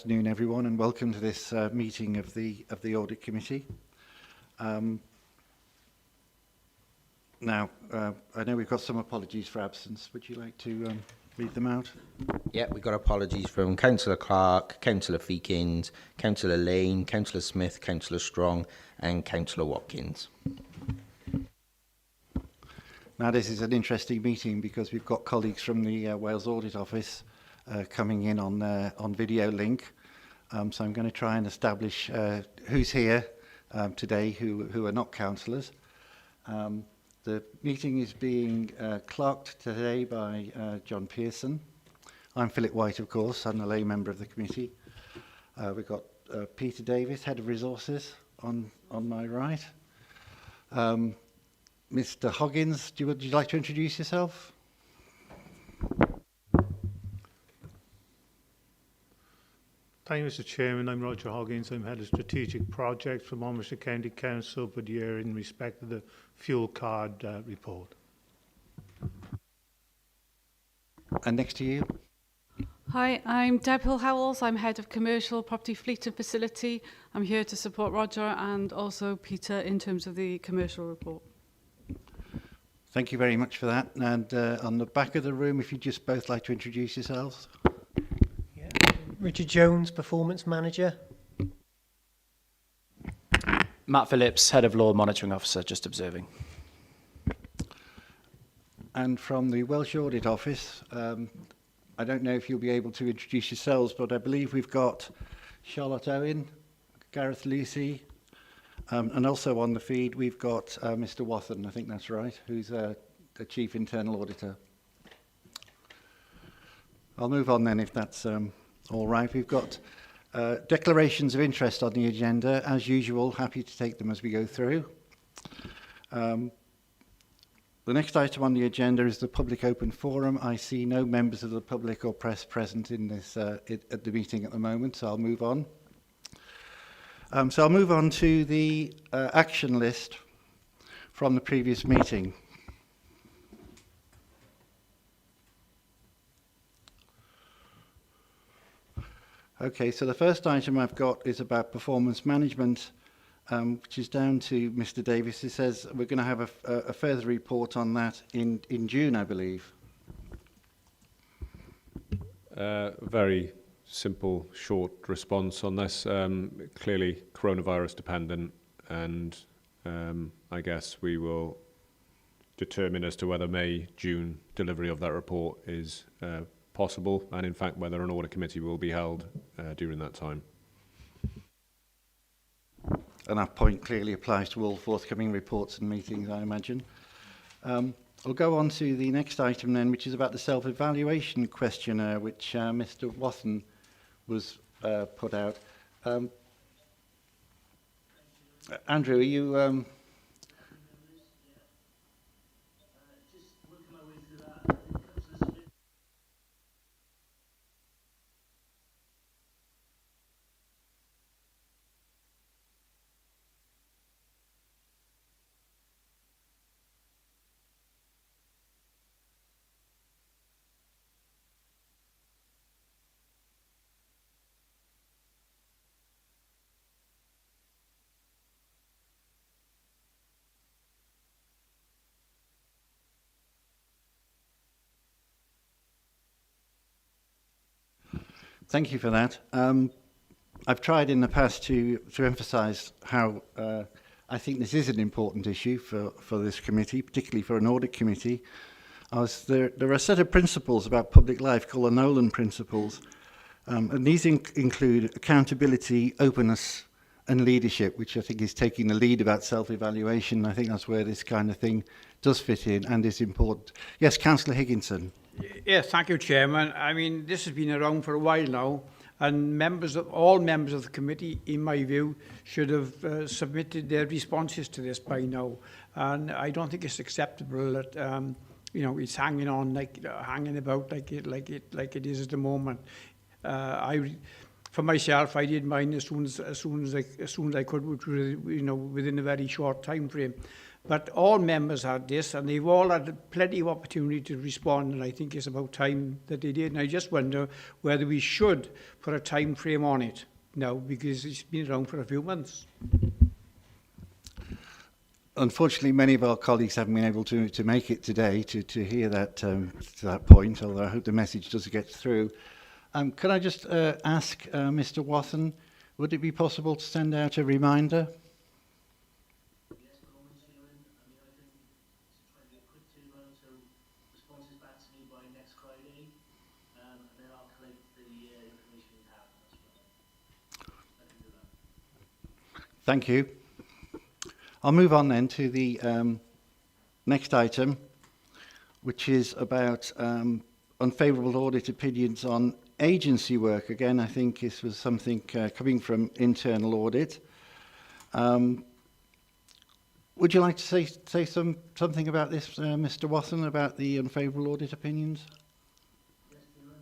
afternoon, everyone, and welcome to this meeting of the Audit Committee. Now, I know we've got some apologies for absence. Would you like to read them out? Yeah, we've got apologies from Councillor Clark, Councillor Feekins, Councillor Lane, Councillor Smith, Councillor Strong and Councillor Watkins. Now, this is an interesting meeting because we've got colleagues from the Wales Audit Office coming in on video link. So I'm going to try and establish who's here today who are not councillors. The meeting is being clerked today by John Pearson. I'm Philip White, of course. I'm the lay member of the committee. We've got Peter Davis, Head of Resources, on my right. Mr. Hoggins, would you like to introduce yourself? Thank you, Mr. Chairman. I'm Roger Hoggins. I'm Head of Strategic Projects for Monmouthshire County Council, but here in respect of the fuel card report. And next to you? Hi, I'm Deb Hill-Howells. I'm Head of Commercial Property Fleet and Facility. I'm here to support Roger and also Peter in terms of the commercial report. Thank you very much for that. And on the back of the room, if you'd just both like to introduce yourselves. Richard Jones, Performance Manager. Matt Phillips, Head of Law Monitoring Officer, just observing. And from the Welsh Audit Office, I don't know if you'll be able to introduce yourselves, but I believe we've got Charlotte Owen, Gareth Lucy, and also on the feed we've got Mr. Wathen, I think that's right, who's the Chief Internal Auditor. I'll move on then if that's all right. We've got declarations of interest on the agenda. As usual, happy to take them as we go through. The next item on the agenda is the public open forum. I see no members of the public or press present in this at the meeting at the moment, so I'll move on. So I'll move on to the action list from the previous meeting. Okay, so the first item I've got is about performance management, which is down to Mr. Davis. He says we're going to have a further report on that in June, I believe. Very simple, short response on this. Clearly coronavirus dependent, and I guess we will determine as to whether May, June delivery of that report is possible, and in fact whether an audit committee will be held during that time. And that point clearly applies to all forthcoming reports and meetings, I imagine. I'll go on to the next item then, which is about the self-evaluation questionnaire, which Mr. Wathen was put out. Andrew, are you... Thank you for that. I've tried in the past to emphasise how I think this is an important issue for this committee, particularly for an audit committee. There are a set of principles about public life called the Nolan principles, and these include accountability, openness and leadership, which I think is taking the lead about self-evaluation. I think that's where this kind of thing does fit in and is important. Yes, Councillor Higginson. Yes, thank you, Chairman. I mean, this has been around for a while now, and all members of the committee, in my view, should have submitted their responses to this by now. And I don't think it's acceptable that you know, it's hanging on hanging about like it is at the moment. For myself, I did mine as soon as I could, which was, you know, within a very short time frame. But all members had this, and they've all had plenty of opportunity to respond, and I think it's about time that they did. And I just wonder whether we should put a time frame on it now, because it's been around for a few months. Unfortunately, many of our colleagues haven't been able to make it today to hear that to that point, although I hope the message does get through. Could I just ask Mr. Wathen, would it be possible to send out a reminder? Yes, Norman Chairman. I mean, I can try and get a quick turnaround, so responses back to me by next Friday, and then I'll collect the information we have. That's what I can do that. Thank you. I'll move on then to the next item, which is about unfavourable audit opinions on agency work. Again, I think this was something coming from internal audit. Would you like to say something about this, Mr. Wathen, about the unfavourable audit opinions? Yes, Chairman.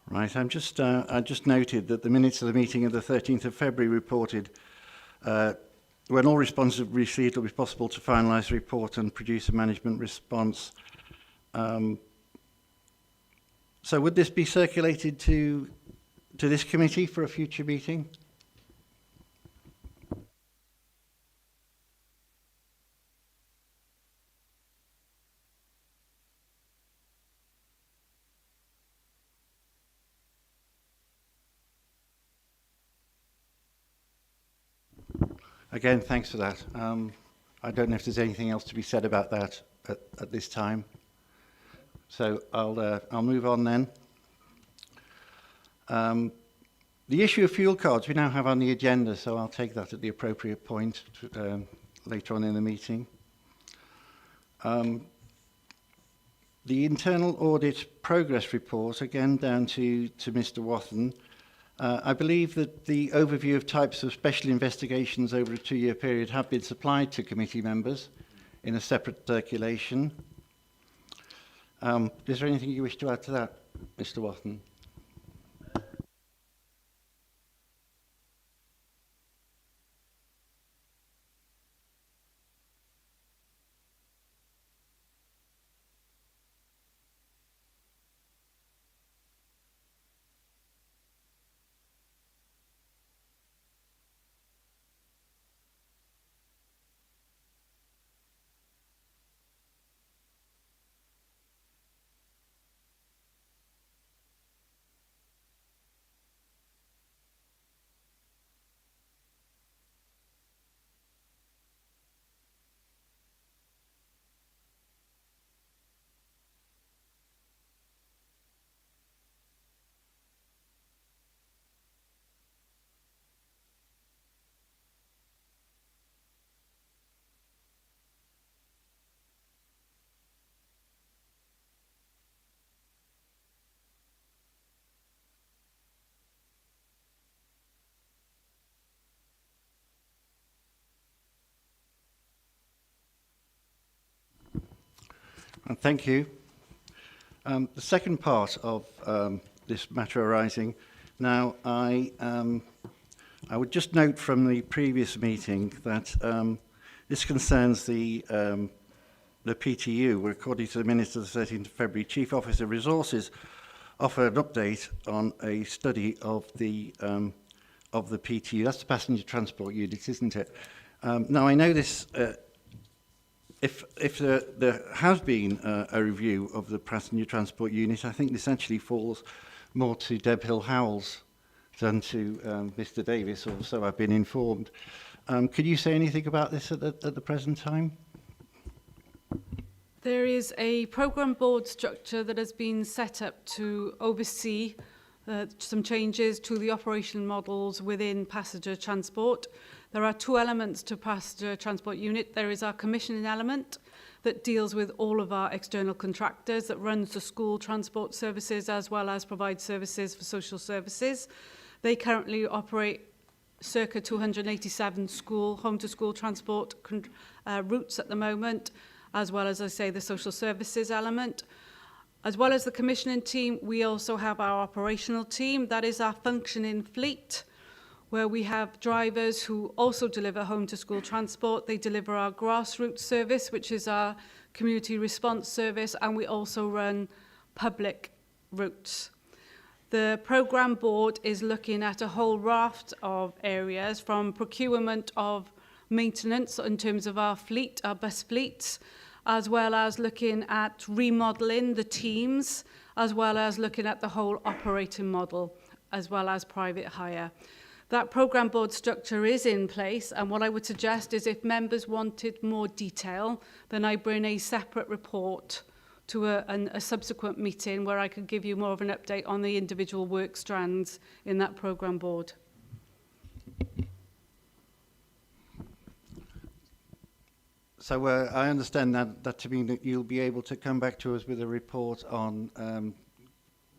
Right, I just noted that the minutes of the meeting of the 13th of February reported when all responses are received, it will be possible to finalise the report and produce a management response. So would this be circulated to this committee for a future meeting? Again, thanks for that. I don't know if there's anything else to be said about that at this time. So I'll move on then. The issue of fuel cards we now have on the agenda, so I'll take that at the appropriate point later on in the meeting. The internal audit progress report, again down to Mr. Wathen. I believe that the overview of types of special investigations over a 2-year period have been supplied to committee members in a separate circulation. Is there anything you wish to add to that, Mr. Wathen? Thank you. The second part of this matter arising. Now, I would just note from the previous meeting that this concerns the PTU, where according to the minutes of the 13th of February, Chief Officer Resources offered an update on a study of the PTU. That's the Passenger Transport Unit, isn't it? Now, I know this. If there has been a review of the passenger transport unit, I think this actually falls more to Deb Hill-Howells than to Mr. Davis, or so I've been informed. Could you say anything about this at the present time? There is a programme board structure that has been set up to oversee some changes to the operational models within passenger transport. There are two elements to passenger transport unit. There is our commissioning element. that deals with all of our external contractors, that runs the school transport services as well as provides services for social services. They currently operate circa 287 home-to-school transport routes at the moment, as well as, I say, the social services element. As well as the commissioning team, we also have our operational team. That is our functioning fleet, where we have drivers who also deliver home-to-school transport. They deliver our grassroots service, which is our community response service, and we also run public routes. The programme board is looking at a whole raft of areas, from procurement of maintenance in terms of our fleet, our bus fleets, as well as looking at remodelling the teams, as well as looking at the whole operating model, as well as private hire. That programme board structure is in place, and what I would suggest is if members wanted more detail, then I bring a separate report to a subsequent meeting where I could give you more of an update on the individual work strands in that programme board. So I understand that to mean that you'll be able to come back to us with a report on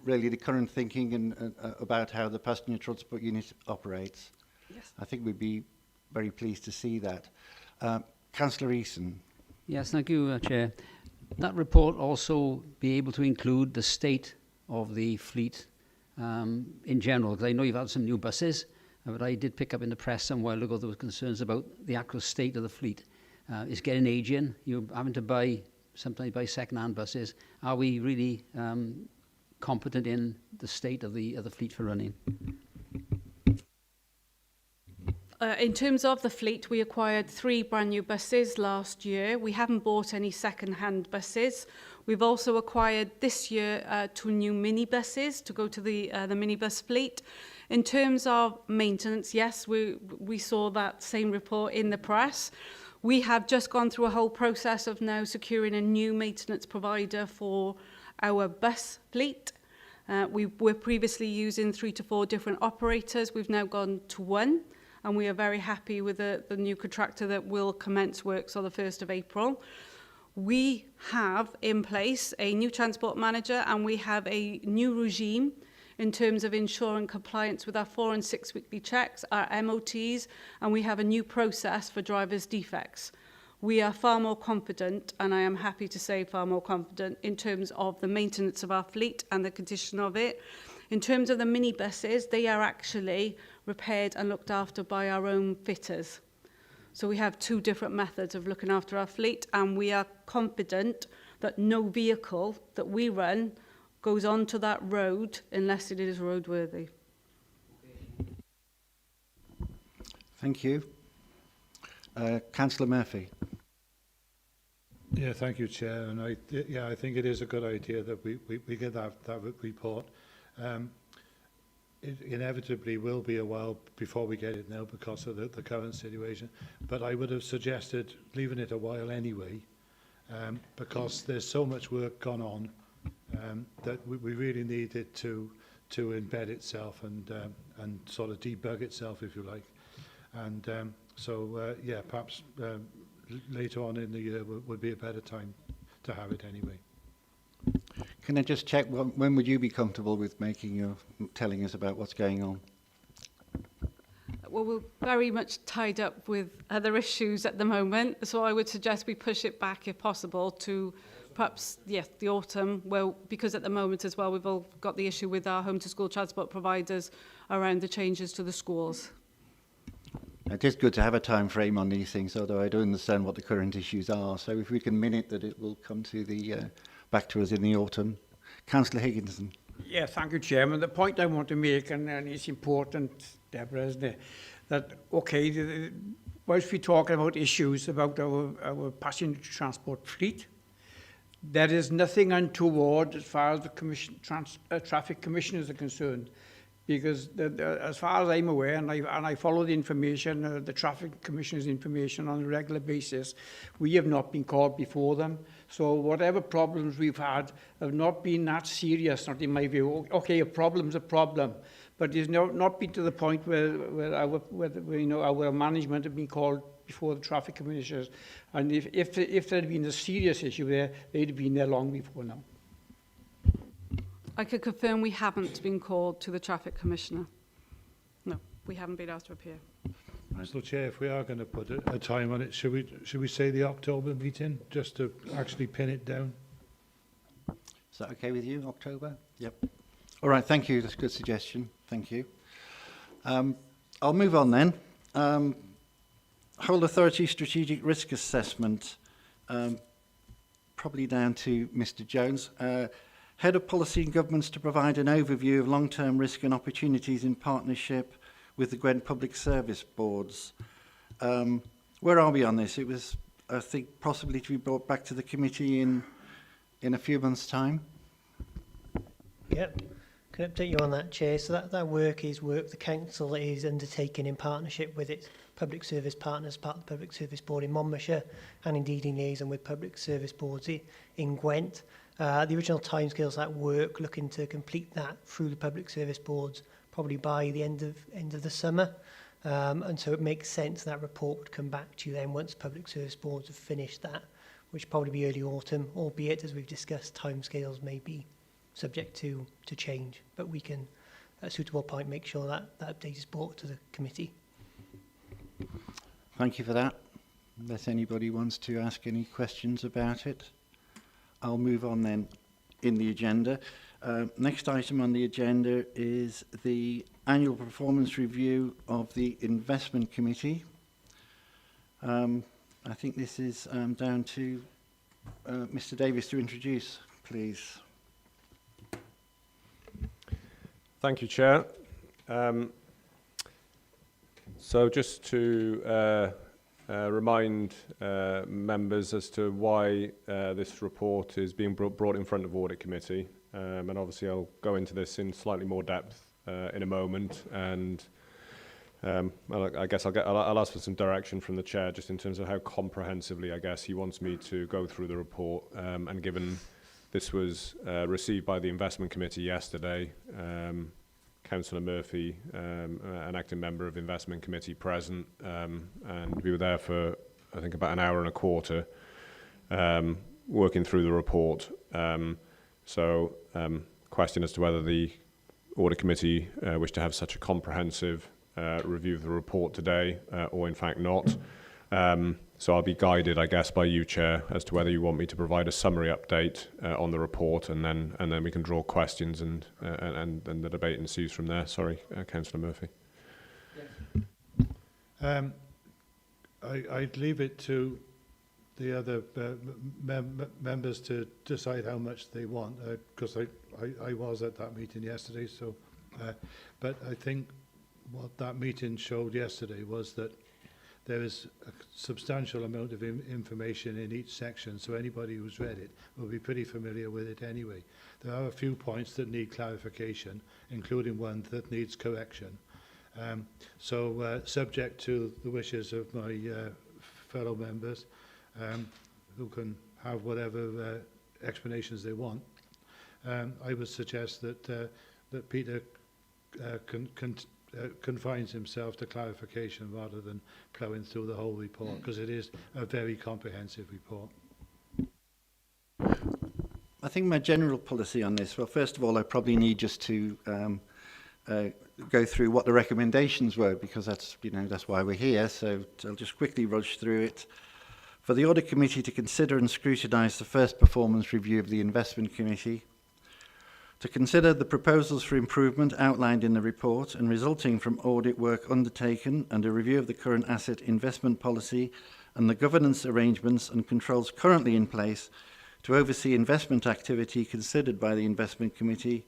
really the current thinking and about how the passenger transport unit operates. Yes. I think we'd be very pleased to see that. Councillor Eason. Yes, thank you, Chair. That report also be able to include the state of the fleet in general, because I know you've had some new buses, but I did pick up in the press some while ago there were concerns about the actual state of the fleet. It's getting aging. You're having to sometimes buy second-hand buses. Are we really competent in the state of the fleet for running? In terms of the fleet, we acquired 3 brand new buses last year. We haven't bought any second-hand buses. We've also acquired this year 2 new minibuses to go to the minibus fleet. In terms of maintenance, yes, we saw that same report in the press. We have just gone through a whole process of now securing a new maintenance provider for our bus fleet. We were previously using 3 to 4 different operators. We've now gone to 1. And we are very happy with the new contractor that will commence works on the 1st of April. We have in place a new transport manager, and we have a new regime in terms of ensuring compliance with our 4 and 6 weekly checks, our MOTs, and we have a new process for drivers' defects. We are far more confident, and I am happy to say far more confident, in terms of the maintenance of our fleet and the condition of it. In terms of the minibuses, they are actually repaired and looked after by our own fitters. So we have 2 different methods of looking after our fleet, and we are confident that no vehicle that we run goes onto that road unless it is roadworthy. Thank you. Councillor Murphy. Yeah, thank you, Chair. And I think it is a good idea that we get that report. It inevitably will be a while before we get it now because of the current situation. But I would have suggested leaving it a while anyway, because there's so much work gone on that we really need it to embed itself and sort of debug itself, if you like. And yeah, perhaps later on in the year would be a better time to have it anyway. Can I just check, when would you be comfortable with telling us about what's going on? Well, we're very much tied up with other issues at the moment, so I would suggest we push it back, if possible, to perhaps, yes, the autumn, because at the moment as well, we've all got the issue with our home-to-school transport providers around the changes to the schools. It is good to have a time frame on these things, although I don't understand what the current issues are. So if we can minute that, it will come to back to us in the autumn. Councillor Higginson. Yeah, thank you, Chairman. The point I want to make, and it's important, Deborah, isn't it, that, okay, whilst we're talking about issues about our passenger transport fleet, there is nothing untoward as far as the traffic commissioners are concerned. Because as far as I'm aware, and I follow the information, the traffic commissioner's information on a regular basis, we have not been called before them. So whatever problems we've had have not been that serious, not in my view. Okay, a problem's a problem, but it's not been to the point where our management have been called before the traffic commissioners. And if there had been a serious issue there, they'd have been there long before now. I could confirm we haven't been called to the traffic commissioner. No, we haven't been asked to appear. Mr. Chair, if we are going to put a time on it, should we say the October meeting, just to actually pin it down? Is that okay with you, October? Yep. All right, thank you. That's a good suggestion. Thank you. I'll move on then. Whole Authority Strategic Risk Assessment, probably down to Mr. Jones. Head of Policy and Governments to provide an overview of long-term risk and opportunities in partnership with the Gwent Public Service Boards. Where are we on this? It was, I think, possibly to be brought back to the committee in a few months' time. Yep. Can update you on that, Chair. So that work is work the Council is undertaking in partnership with its public service partners, part of the Public Service Board in Monmouthshire, and indeed in liaison with public service boards in Gwent. The original timescales of that work, looking to complete that through the public service boards probably by the end of the summer. And so it makes sense that report would come back to you then once public service boards have finished that, which probably be early autumn, albeit, as we've discussed, timescales may be subject to change, but we can, at a suitable point, make sure that update is brought to the committee. Thank you for that. Unless anybody wants to ask any questions about it, I'll move on then in the agenda. Next item on the agenda is the annual performance review of the Investment Committee. I think this is down to Mr. Davis to introduce, please. Thank you, Chair. So just to remind members as to why this report is being brought in front of Audit Committee, and obviously I'll go into this in slightly more depth in a moment, and I guess I'll ask for some direction from the Chair just in terms of how comprehensively I guess he wants me to go through the report, and given this was received by the Investment Committee yesterday, Councillor Murphy, an acting member of the Investment Committee, present, and we were there for, I think, about an hour and a quarter, working through the report. Question as to whether the Audit Committee wish to have such a comprehensive review of the report today, or in fact not. So I'll be guided, I guess, by you, Chair, as to whether you want me to provide a summary update on the report, and then we can draw questions and the debate ensues from there. Sorry, Councillor Murphy. I'd leave it to the other members to decide how much they want, because I was at that meeting yesterday. So, but I think what that meeting showed yesterday was that there is a substantial amount of information in each section, so anybody who's read it will be pretty familiar with it anyway. There are a few points that need clarification, including one that needs correction. Subject to the wishes of my fellow members, who can have whatever explanations they want, I would suggest that Peter confines himself to clarification rather than ploughing through the whole report, because it is a very comprehensive report. I think my general policy on this, well, first of all, I probably need just to go through what the recommendations were, because that's why we're here. So I'll just quickly rush through it. For the Audit Committee to consider and scrutinise the first performance review of the Investment Committee, to consider the proposals for improvement outlined in the report and resulting from audit work undertaken and a review of the current asset investment policy and the governance arrangements and controls currently in place to oversee investment activity considered by the Investment Committee,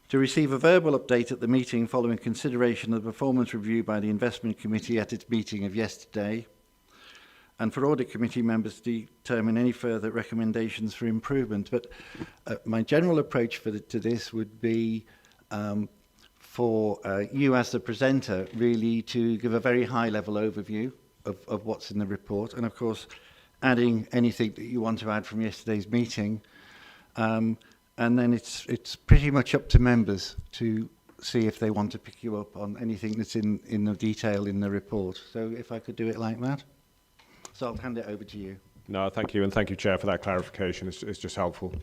to receive a verbal update at the meeting following consideration of the performance review by the Investment Committee at its meeting of yesterday, and for Audit Committee members to determine any further recommendations for improvement. But my general approach to this would be for you as the presenter really to give a very high-level overview of what's in the report, and of course adding anything that you want to add from yesterday's meeting. And then it's pretty much up to members to see if they want to pick you up on anything that's in the detail in the report. So if I could do it like that. So I'll hand it over to you. No, thank you, and thank you, Chair, for that clarification. It's just helpful.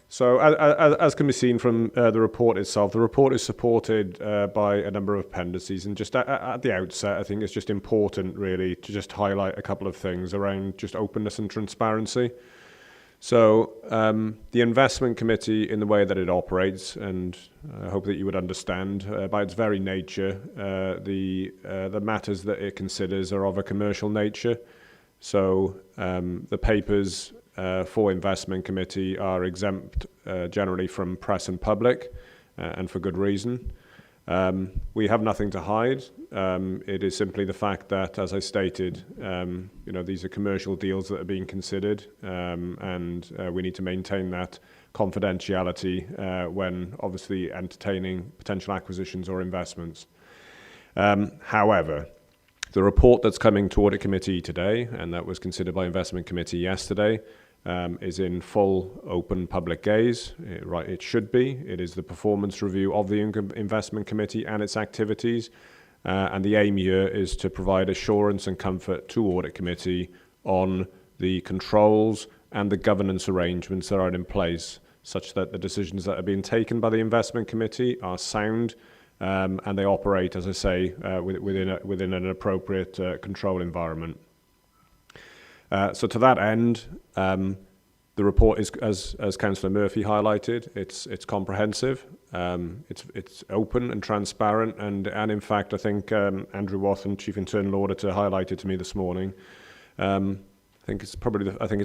So as can be seen from the report itself, the report is supported by a number of appendices, and just at the outset, I think it's just important really to just highlight a couple of things around just openness and transparency. So the investment committee, in the way that it operates, and I hope that you would understand, by its very nature, the matters that it considers are of a commercial nature. So the papers for investment committee are exempt generally from press and public, and for good reason. We have nothing to hide. It is simply the fact that, as I stated, these are commercial deals that are being considered, and we need to maintain that confidentiality when obviously entertaining potential acquisitions or investments. However, the report that's coming to Audit Committee today, and that was considered by Investment Committee yesterday, is in full open public gaze. It should be. It is the performance review of the Investment Committee and its activities. And the aim here is to provide assurance and comfort to Audit Committee on the controls and the governance arrangements that are in place, such that the decisions that are being taken by the Investment Committee are sound, and they operate, as I say, within an appropriate control environment. So to that end, the report is, as Councillor Murphy highlighted, it's comprehensive, it's open and transparent, and in fact, I think Andrew Wathen, Chief Internal Auditor, highlighted to me this morning. I think it's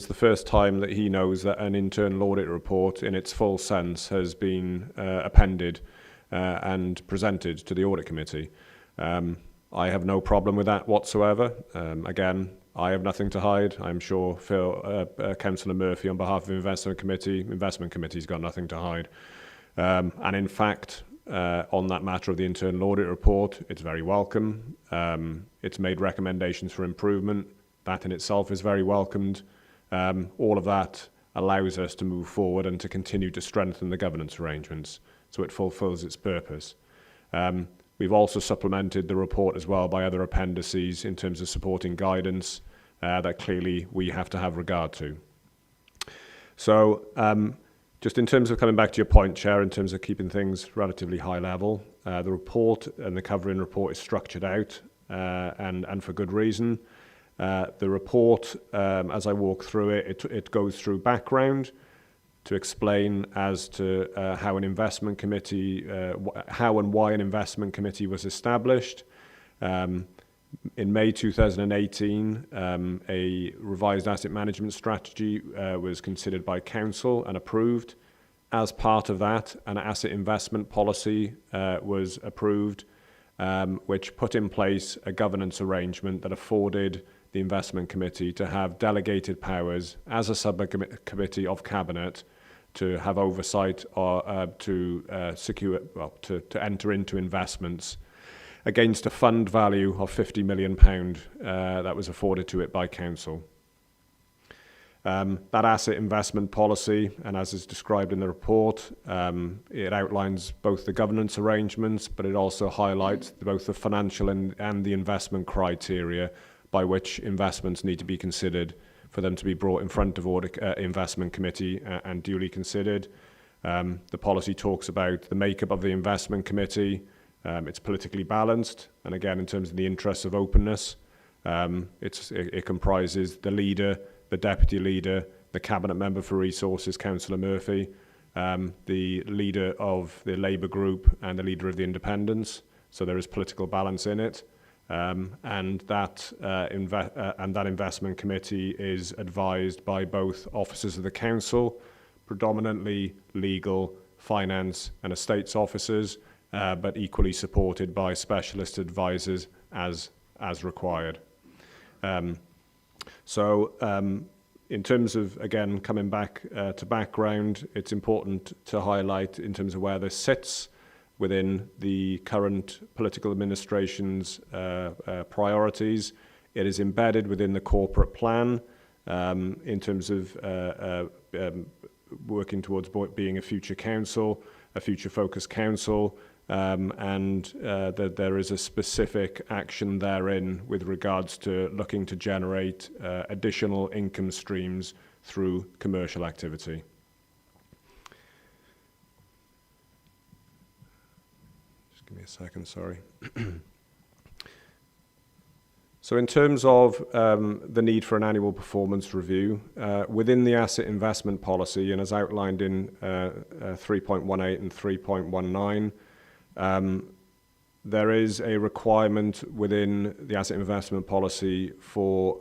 the first time that he knows that an internal audit report, in its full sense, has been appended and presented to the Audit Committee. I have no problem with that whatsoever. Again, I have nothing to hide. I'm sure Councillor Murphy, on behalf of the Investment Committee's got nothing to hide. And in fact, on that matter of the internal audit report, it's very welcome. It's made recommendations for improvement. That in itself is very welcomed. All of that allows us to move forward and to continue to strengthen the governance arrangements, so it fulfills its purpose. We've also supplemented the report as well by other appendices in terms of supporting guidance that clearly we have to have regard to. So just in terms of coming back to your point, Chair, in terms of keeping things relatively high level, the report and the covering report is structured out and for good reason. The report, as I walk through it, it goes through background to explain as to how an investment committee, how and why an investment committee was established. In May 2018, a revised asset management strategy was considered by Council and approved. As part of that, an asset investment policy was approved, which put in place a governance arrangement that afforded the investment committee to have delegated powers as a subcommittee of Cabinet to have oversight or to enter into investments against a fund value of £50 million that was afforded to it by Council. That asset investment policy, and as is described in the report, it outlines both the governance arrangements, but it also highlights both the financial and the investment criteria by which investments need to be considered for them to be brought in front of Audit Investment Committee and duly considered. The policy talks about the makeup of the Investment Committee. It's politically balanced, and again, in terms of the interests of openness, it comprises the leader, the deputy leader, the cabinet member for resources, Councillor Murphy, the leader of the Labour group, and the leader of the Independents. So there is political balance in it. And that investment committee is advised by both officers of the council, predominantly legal, finance and estates officers, but equally supported by specialist advisors as required. In terms of, again, coming back to background, it's important to highlight in terms of where this sits within the current political administration's priorities. It is embedded within the corporate plan in terms of working towards being a future council. a future-focused council, and that there is a specific action therein with regards to looking to generate additional income streams through commercial activity. Just give me a second, sorry. So in terms of the need for an annual performance review, within the asset investment policy, and as outlined in 3.18 and 3.19, there is a requirement within the asset investment policy for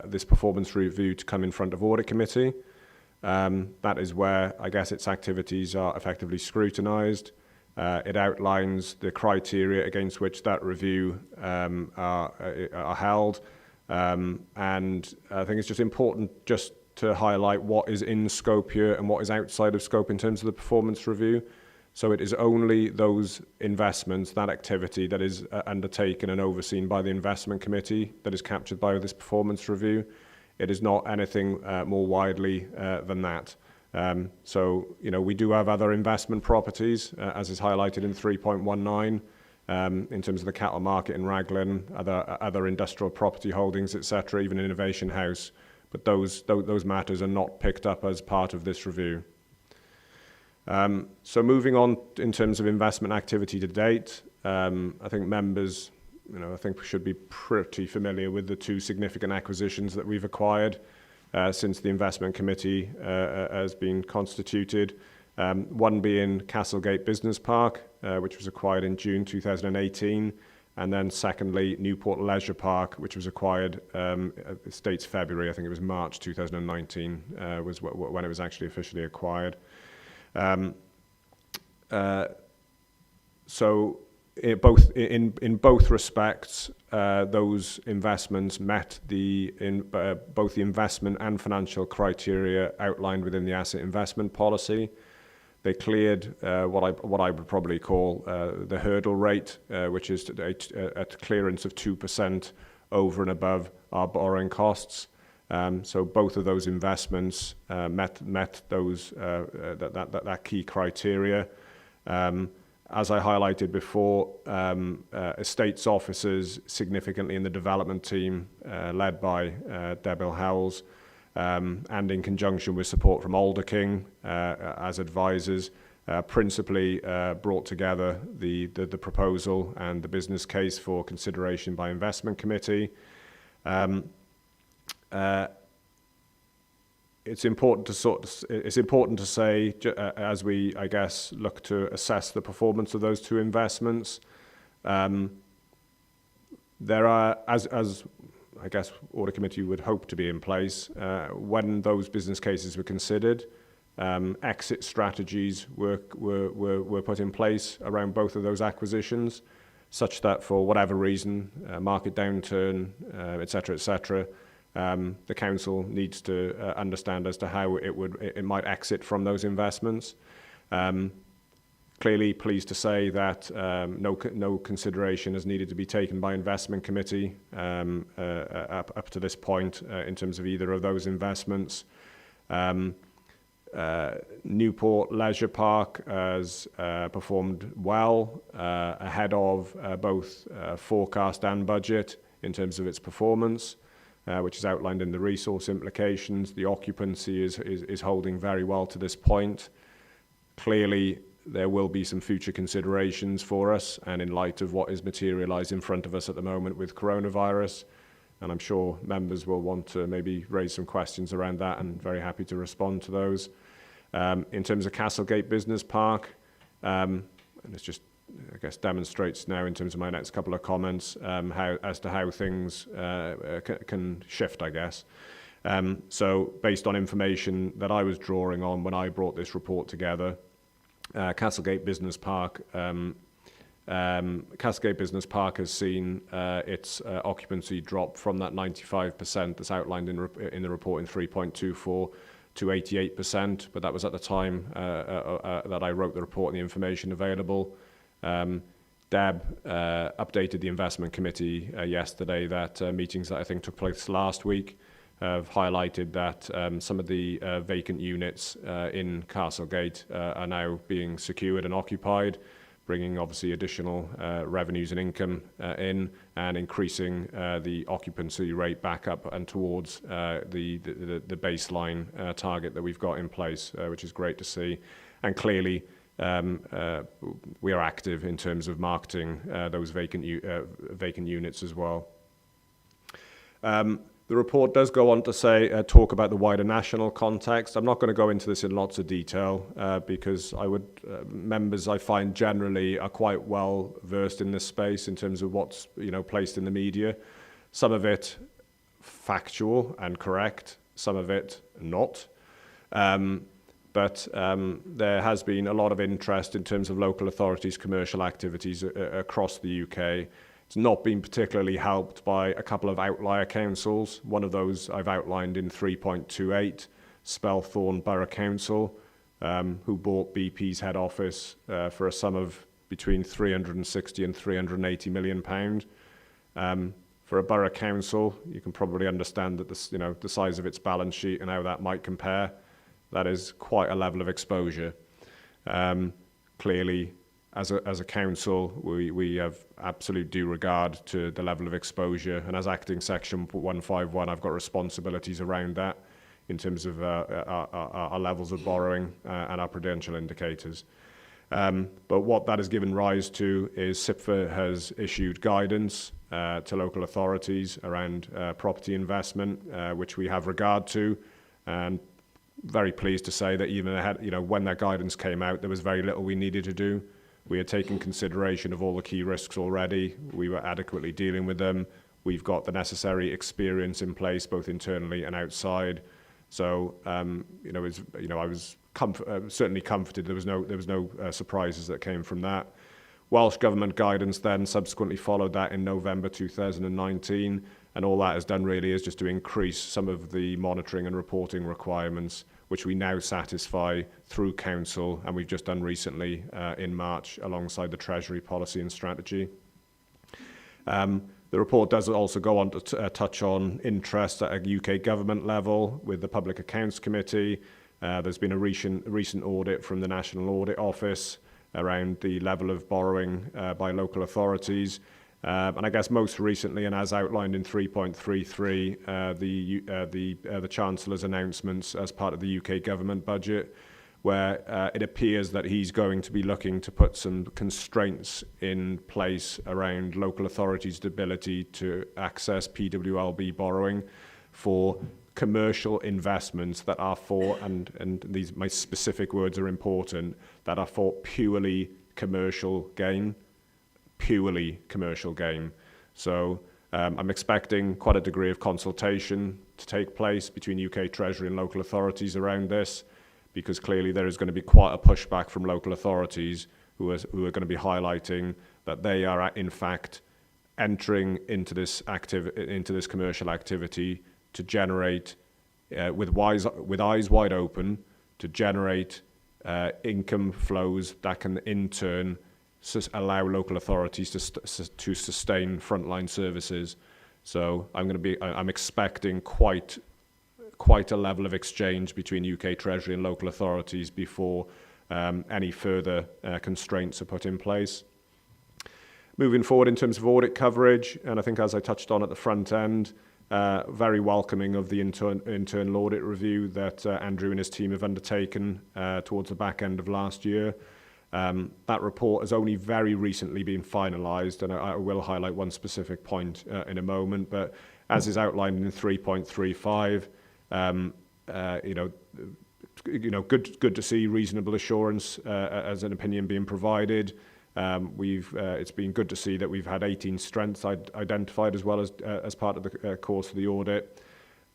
this performance review to come in front of Audit Committee. That is where, I guess, its activities are effectively scrutinised. It outlines the criteria against which that review are held. And I think it's just important just to highlight what is in scope here and what is outside of scope in terms of the performance review. So it is only those investments, that activity that is undertaken and overseen by the investment committee that is captured by this performance review. It is not anything more widely than that. So, we do have other investment properties, as is highlighted in 3.19, in terms of the cattle market in Raglan, other industrial property holdings, etc., even Innovation House. But those matters are not picked up as part of this review. So moving on in terms of investment activity to date, I think members, I think we should be pretty familiar with the two significant acquisitions that we've acquired since the investment committee has been constituted. One being Castlegate Business Park, which was acquired in June 2018, and then secondly Newport Leisure Park, which was acquired states February, I think it was March 2019 was when it was actually officially acquired. So in both respects, those investments met both the investment and financial criteria outlined within the asset investment policy. They cleared what I would probably call the hurdle rate, which is at clearance of 2% over and above our borrowing costs. So both of those investments met those that key criteria. As I highlighted before, estates officers significantly in the development team, led by Debil Howells, and in conjunction with support from Alder King as advisors, principally brought together the proposal and the business case for consideration by investment committee. It's important to say, as we, I guess, look to assess the performance of those two investments, there are, as I guess Audit Committee would hope to be in place, when those business cases were considered, exit strategies were put in place around both of those acquisitions, such that for whatever reason, market downturn, etc., the council needs to understand as to how it might exit from those investments. Clearly pleased to say that no consideration has needed to be taken by investment committee up to this point in terms of either of those investments. Newport Leisure Park has performed well ahead of both forecast and budget in terms of its performance, which is outlined in the resource implications. The occupancy is holding very well to this point. Clearly, there will be some future considerations for us, and in light of what is materialised in front of us at the moment with coronavirus, and I'm sure members will want to maybe raise some questions around that, and very happy to respond to those. In terms of Castlegate Business Park, and it's just, I guess, demonstrates now in terms of my next couple of comments as to how things can shift, I guess. So based on information that I was drawing on when I brought this report together, Castlegate Business Park has seen its occupancy drop from that 95% that's outlined in the report in 3.24 to 88%, but that was at the time that I wrote the report and the information available. Deb updated the investment committee yesterday that meetings that I think took place last week have highlighted that some of the vacant units in Castlegate are now being secured and occupied, bringing obviously additional revenues and income in, and increasing the occupancy rate back up and towards the baseline target that we've got in place, which is great to see. And clearly, we are active in terms of marketing those vacant units as well. The report does go on to say, talk about the wider national context. I'm not going to go into this in lots of detail because members I find generally are quite well versed in this space in terms of what's placed in the media. Some of it factual and correct, some of it not. But there has been a lot of interest in terms of local authorities' commercial activities across the UK. It's not been particularly helped by a couple of outlier councils. One of those I've outlined in 3.28, Spelthorne Borough Council, who bought BP's head office for a sum of between 360 and 380 million pound. For a borough council, you can probably understand that the size of its balance sheet and how that might compare. That is quite a level of exposure. Clearly, as a council, we have absolute due regard to the level of exposure, and as acting Section 151, I've got responsibilities around that in terms of our levels of borrowing and our prudential indicators. But what that has given rise to is SIPFA has issued guidance to local authorities around property investment, which we have regard to, and very pleased to say that even ahead, when that guidance came out, there was very little we needed to do. We had taken consideration of all the key risks already. We were adequately dealing with them. We've got the necessary experience in place, both internally and outside. So, I was certainly comforted. There was no surprises that came from that. Welsh Government guidance then subsequently followed that in November 2019, and all that has done really is just to increase some of the monitoring and reporting requirements, which we now satisfy through Council, and we've just done recently in March alongside the Treasury policy and strategy. The report does also go on to touch on interest at a UK government level with the Public Accounts Committee. There's been a recent audit from the National Audit Office around the level of borrowing by local authorities. And I guess most recently, and as outlined in 3.33, the Chancellor's announcements as part of the UK government budget, where it appears that he's going to be looking to put some constraints in place around local authorities' ability to access PWLB borrowing for commercial investments that are for, and these my specific words are important, that are for purely commercial gain. Purely commercial gain. So I'm expecting quite a degree of consultation to take place between UK Treasury and local authorities around this, because clearly there is going to be quite a pushback from local authorities who are going to be highlighting that they are in fact entering into this commercial activity to generate with eyes wide open to generate income flows that can in turn allow local authorities to sustain frontline services. So I'm expecting quite a level of exchange between UK Treasury and local authorities before any further constraints are put in place. Moving forward in terms of audit coverage, and I think as I touched on at the front end, very welcoming of the internal audit review that Andrew and his team have undertaken towards the back end of last year. That report has only very recently been finalised, and I will highlight one specific point in a moment, but as is outlined in 3.35, good to see reasonable assurance as an opinion being provided. It's been good to see that we've had 18 strengths identified as well as part of the course of the audit.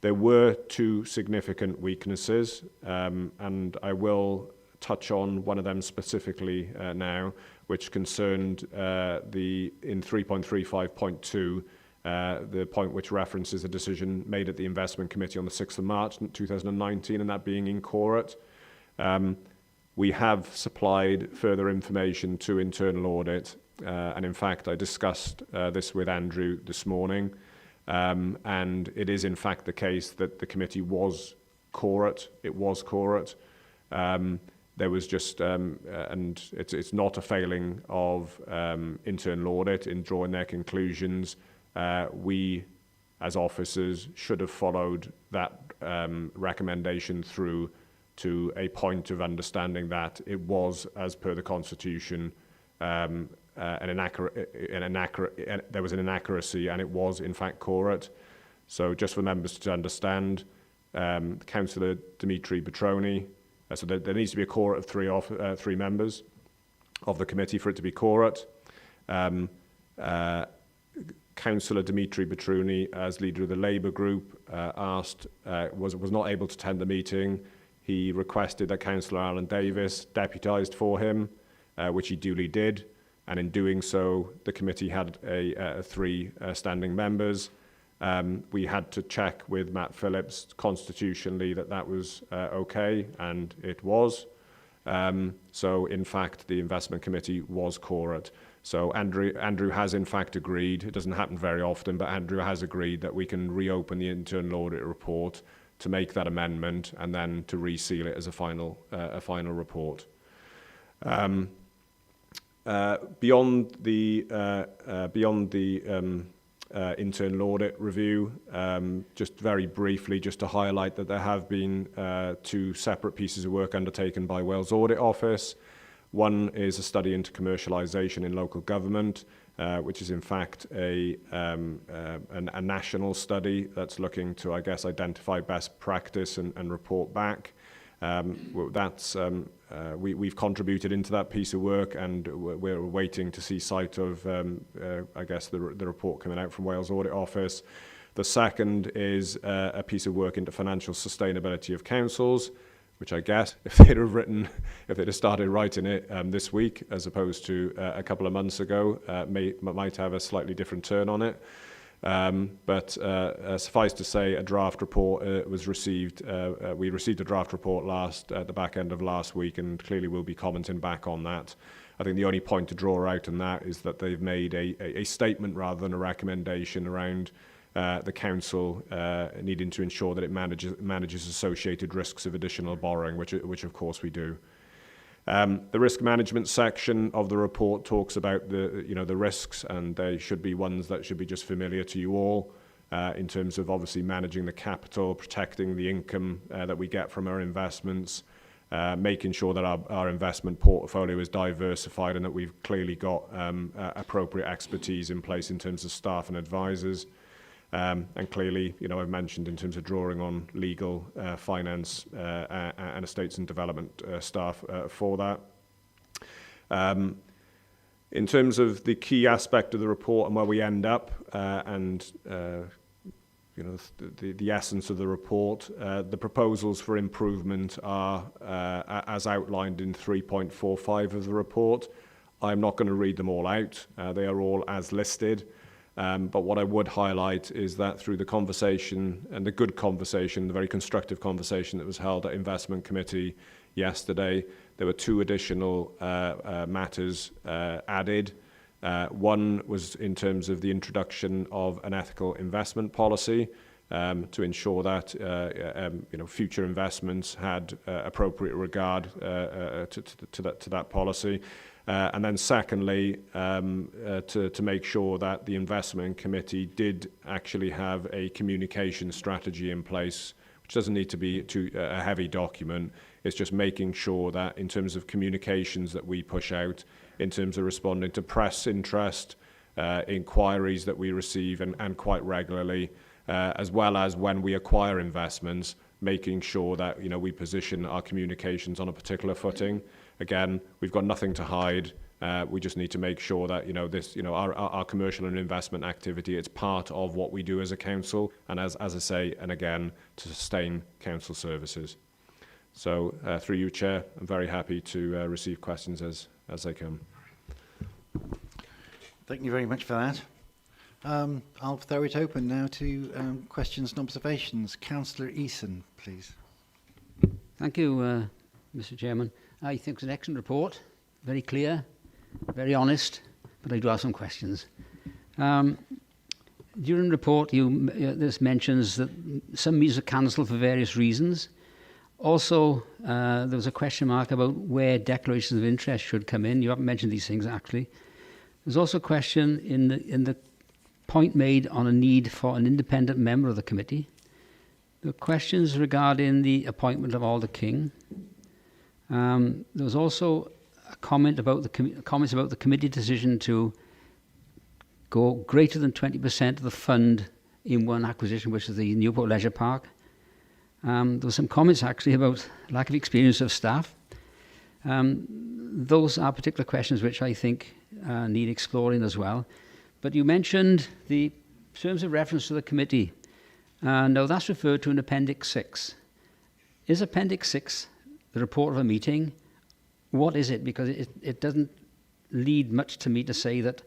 There were 2 significant weaknesses, and I will touch on one of them specifically now, which concerned in 3.35.2, the point which references a decision made at the Investment Committee on the 6th of March 2019, and that being in Court. We have supplied further information to internal audit, and in fact I discussed this with Andrew this morning. And it is in fact the case that the committee was quorate. It was quorate. There was just, and it's not a failing of internal audit in drawing their conclusions. We, as officers, should have followed that recommendation through to a point of understanding that it was, as per the Constitution, there was an inaccuracy, and it was in fact quorate. So just for members to understand, Councillor Dimitri Petroni, so there needs to be a quorate of three members of the committee for it to be quorate. Councillor Dimitri Petroni, as leader of the Labour group, was not able to attend the meeting. He requested that Councillor Alan Davis deputised for him, which he duly did. And in doing so, the committee had three standing members. We had to check with Matt Phillips constitutionally that was okay, and it was. So, in fact, the investment committee was quorate. So Andrew has in fact agreed, it doesn't happen very often, but Andrew has agreed that we can reopen the internal audit report to make that amendment and then to reseal it as a final report. Beyond the internal audit review, just very briefly, just to highlight that there have been two separate pieces of work undertaken by Wales Audit Office. One is a study into commercialisation in local government, which is in fact a national study that's looking to, I guess, identify best practice and report back. We've contributed into that piece of work, and we're waiting to see sight of, I guess, the report coming out from Wales Audit Office. The second is a piece of work into financial sustainability of councils, which I guess if they'd have started writing it this week as opposed to a couple of months ago, might have a slightly different turn on it. But suffice to say, a draft report was received. We received a draft report at the back end of last week, and clearly we'll be commenting back on that. I think the only point to draw out in that is that they've made a statement rather than a recommendation around the council needing to ensure that it manages associated risks of additional borrowing, which of course we do. The risk management section of the report talks about the risks, and they should be ones that should be just familiar to you all in terms of obviously managing the capital, protecting the income that we get from our investments, making sure that our investment portfolio is diversified and that we've clearly got appropriate expertise in place in terms of staff and advisors. And clearly, I've mentioned in terms of drawing on legal, finance, and estates and development staff for that. In terms of the key aspect of the report and where we end up, and the essence of the report, the proposals for improvement are as outlined in 3.45 of the report. I'm not going to read them all out. They are all as listed. But what I would highlight is that through the conversation and the good conversation, the very constructive conversation that was held at Investment Committee yesterday, there were two additional matters added. One was in terms of the introduction of an ethical investment policy to ensure that future investments had appropriate regard to that policy. And then secondly, to make sure that the investment committee did actually have a communication strategy in place, which doesn't need to be a heavy document. It's just making sure that in terms of communications that we push out, in terms of responding to press interest, inquiries that we receive and quite regularly, as well as when we acquire investments, making sure that we position our communications on a particular footing. Again, we've got nothing to hide. We just need to make sure that our commercial and investment activity, it's part of what we do as a council, and as I say, and again, to sustain council services. So through you, Chair, I'm very happy to receive questions as they come. Thank you very much for that. I'll throw it open now to questions and observations. Councillor Eason, please. Thank you, Mr. Chairman. I think it's an excellent report, very clear, very honest, but I do have some questions. during the report, this mentions that some meetings are cancelled for various reasons. Also, there was a question mark about where declarations of interest should come in. You haven't mentioned these things, actually. There's also a question in the point made on a need for an independent member of the committee. There were questions regarding the appointment of Alder King. There was also a comment about comments about the committee decision to go greater than 20% of the fund in one acquisition, which is the Newport Leisure Park. There were some comments actually about lack of experience of staff. Those are particular questions which I think need exploring as well. But you mentioned the terms of reference to the committee. Now that's referred to in Appendix 6. Is Appendix 6 the report of a meeting? What is it? Because it doesn't lead much to me to say that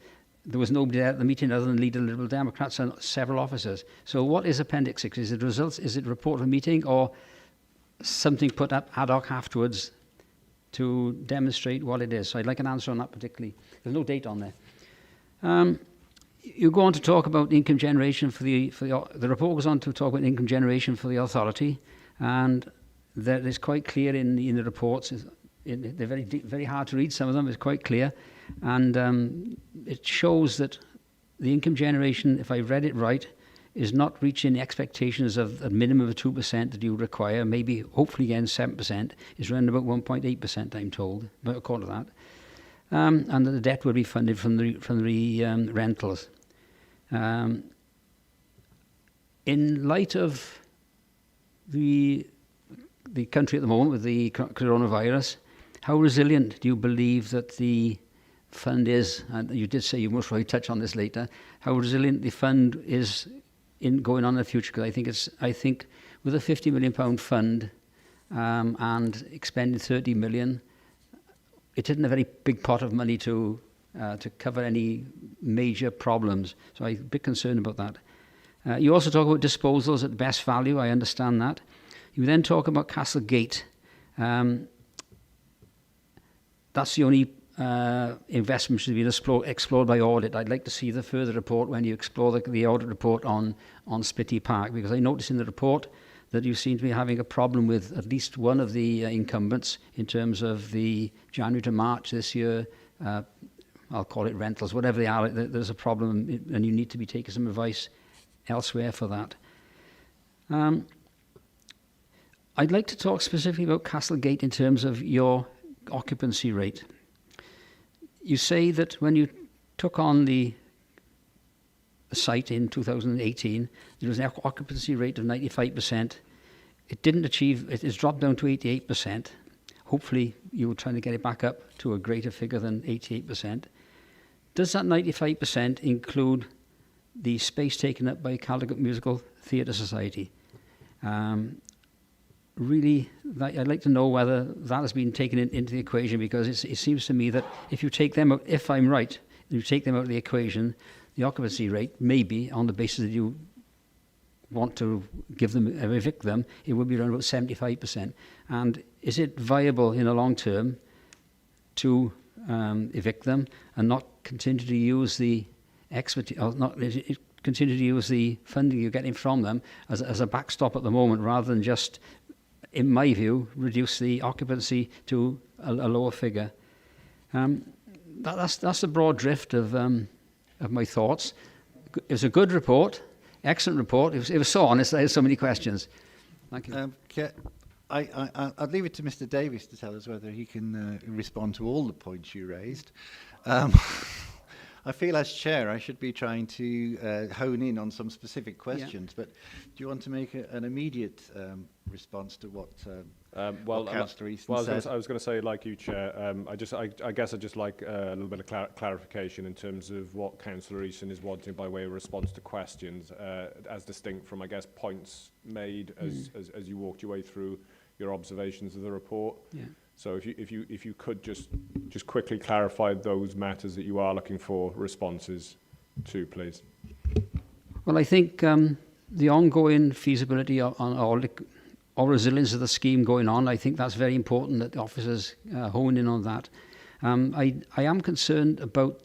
there was nobody there at the meeting other than leader of the Liberal Democrats and several officers. So what is Appendix 6? Is it results? Is it a report of a meeting or something put up ad hoc afterwards to demonstrate what it is? So I'd like an answer on that particularly. There's no date on there. You go on to talk about income generation for the report goes on to talk about income generation for the authority, and that is quite clear in the reports. They're very hard to read. Some of them is quite clear, and it shows that the income generation, if I read it right, is not reaching the expectations of a minimum of 2% that you require. Maybe, hopefully, again 7% is around about 1.8%. I'm told, but according to that. And that the debt will be funded from the rentals. In light of the country at the moment with the coronavirus, how resilient do you believe that the fund is? And you did say you must probably touch on this later. How resilient the fund is in going on in the future? Because I think with a £50 million fund and expending 30 million. It isn't a very big pot of money to cover any major problems. So I'm a bit concerned about that. You also talk about disposals at best value. I understand that. You then talk about Castle Gate. That's the only investment should be explored by audit. I'd like to see the further report when you explore the audit report on Spitty Park, because I noticed in the report that you seem to be having a problem with at least one of the incumbents in terms of the January to March this year, I'll call it rentals, whatever they are, there's a problem and you need to be taking some advice elsewhere for that. I'd like to talk specifically about Castlegate in terms of your occupancy rate. You say that when you took on the site in 2018, there was an occupancy rate of 95%. It didn't achieve, it has dropped down to 88%. Hopefully you were trying to get it back up to a greater figure than 88%. Does that 95% include the space taken up by Caldecott Musical Theatre Society? Really, I'd like to know whether that has been taken into the equation, because it seems to me that if you take them out, if I'm right, if you take them out of the equation, the occupancy rate, maybe on the basis that you want to give them, evict them, it would be around about 75%. And is it viable in the long term to evict them and not continue to use the expertise, or not continue to use the funding you're getting from them as a backstop at the moment, rather than just, in my view, reduce the occupancy to a lower figure? That's the broad drift of my thoughts. It was a good report, excellent report. It was so honest. I had so many questions. Thank you. I'd leave it to Mr. Davis to tell us whether he can respond to all the points you raised. I feel as chair I should be trying to hone in on some specific questions, but do you want to make an immediate response to what Councillor Easton said? I was going to say, like you, Chair, I guess I'd just like a little bit of clarification in terms of what Councillor Easton is wanting by way of response to questions, as distinct from, I guess, points made as you walked your way through your observations of the report. Yeah. So if you could just quickly clarify those matters that you are looking for responses to, please. Well, I think the ongoing feasibility or resilience of the scheme going on, I think that's very important that the officers hone in on that. I am concerned about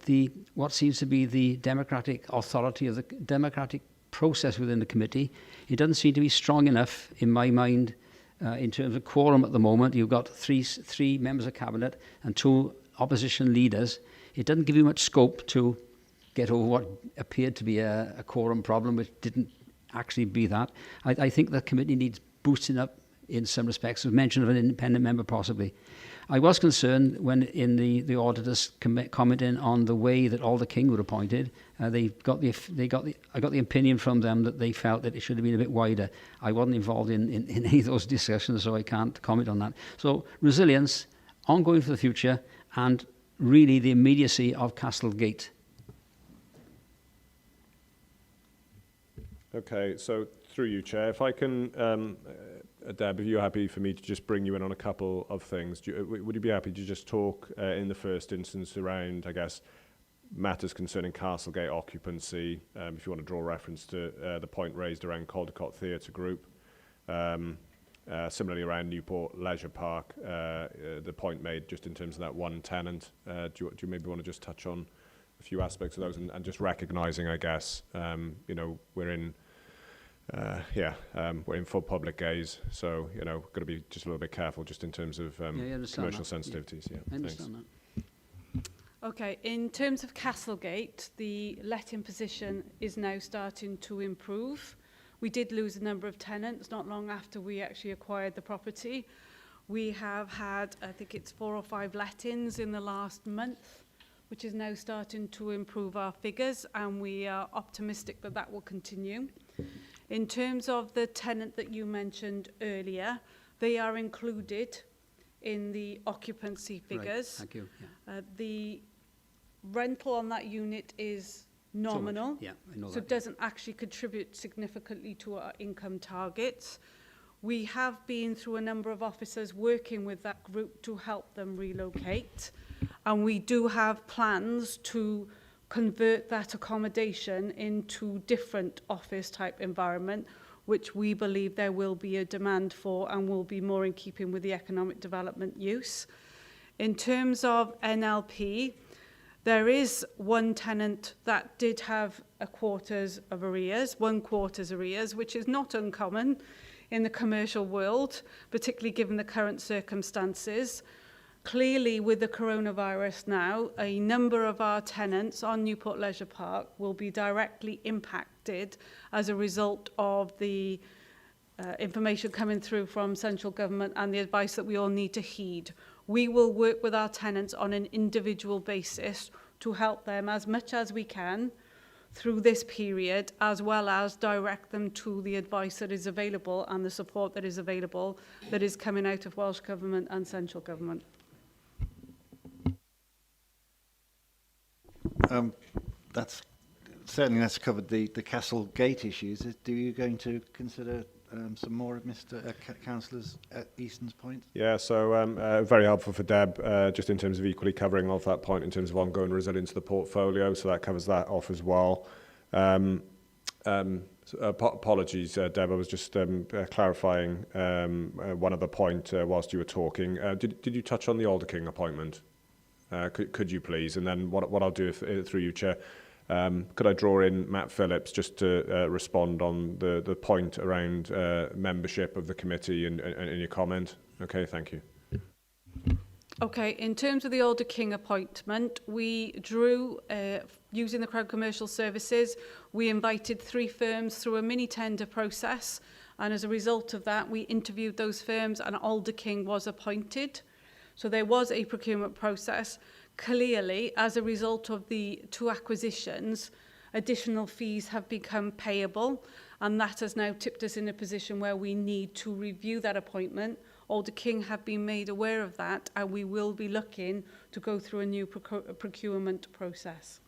what seems to be the democratic authority of the democratic process within the committee. It doesn't seem to be strong enough, in my mind, in terms of quorum at the moment. You've got three members of cabinet and 2 opposition leaders. It doesn't give you much scope to get over what appeared to be a quorum problem, which didn't actually be that. I think the committee needs boosting up in some respects. There was mention of an independent member possibly. I was concerned when in the auditors commenting on the way that Alder King were appointed. I got the opinion from them that they felt that it should have been a bit wider. I wasn't involved in any of those discussions, so I can't comment on that. So resilience, ongoing for the future, and really the immediacy of Castlegate. Okay, so through you, Chair, if I can, Deb, if you're happy for me to just bring you in on a couple of things, would you be happy to just talk in the first instance around, I guess, matters concerning Castlegate occupancy, if you want to draw reference to the point raised around Caldecott Theatre Group, similarly around Newport Leisure Park, the point made just in terms of that one tenant. Do you maybe want to just touch on a few aspects of those and just recognising, I guess, you know, we're in full public gaze, so you know, got to be just a little bit careful just in terms of commercial sensitivities. Yeah, I understand that. Okay, in terms of Castlegate, the letting position is now starting to improve. We did lose a number of tenants not long after we actually acquired the property. We have had, I think it's 4 or 5 lettings in the last month, which is now starting to improve our figures, and we are optimistic that that will continue. In terms of the tenant that you mentioned earlier, they are included in the occupancy figures. Right, thank you. Yeah. The rental on that unit is nominal, Yeah, I know so that. it doesn't actually contribute significantly to our income targets. We have been through a number of officers working with that group to help them relocate, and we do have plans to convert that accommodation into different office type environment, which we believe there will be a demand for and will be more in keeping with the economic development use. In terms of NLP, there is one tenant that did have a quarter's arrears, which is not uncommon in the commercial world, particularly given the current circumstances. Clearly, with the coronavirus now, a number of our tenants on Newport Leisure Park will be directly impacted as a result of the information coming through from central government and the advice that we all need to heed. We will work with our tenants on an individual basis to help them as much as we can through this period, as well as direct them to the advice that is available and the support that is available that is coming out of Welsh Government and central government. That's covered the Castlegate issues. Do you going to consider some more of Mr. Councillor's Easton's points? Yeah, so very helpful for Deb, just in terms of equally covering off that point in terms of ongoing resilience of the portfolio, so that covers that off as well. Apologies, Deb, I was just clarifying one other point whilst you were talking. Did you touch on the Alder King appointment? Could you please? And then what I'll do through you, Chair, could I draw in Matt Phillips just to respond on the point around membership of the committee and your comment? Okay, thank you. Okay, in terms of the Alder King appointment, we drew, using the Crown Commercial Services, we invited 3 firms through a mini tender process, and as a result of that, we interviewed those firms and Alder King was appointed. So there was a procurement process. Clearly, as a result of the 2 acquisitions, additional fees have become payable, and that has now tipped us in a position where we need to review that appointment. Alder King have been made aware of that, and we will be looking to go through a new procurement process.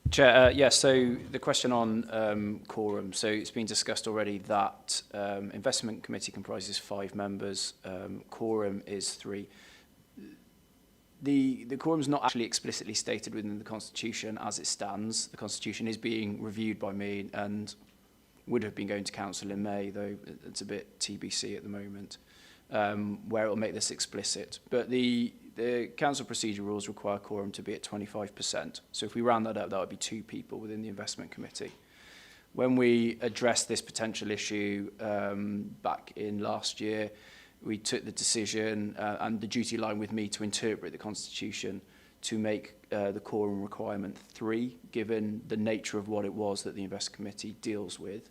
Chair, yeah, so the question on quorum. So it's been discussed already that investment committee comprises 5 members, quorum is 3. The quorum is not actually explicitly stated within the Constitution as it stands. The Constitution is being reviewed by me, and would have been going to council in May, though it's a bit TBC at the moment, where it will make this explicit. But the council procedure rules require quorum to be at 25%. So if we round that up, that would be 2 people within the investment committee. When we addressed this potential issue back in last year, we took the decision and the duty line with me to interpret the constitution to make the quorum requirement 3, given the nature of what it was that the investment committee deals with.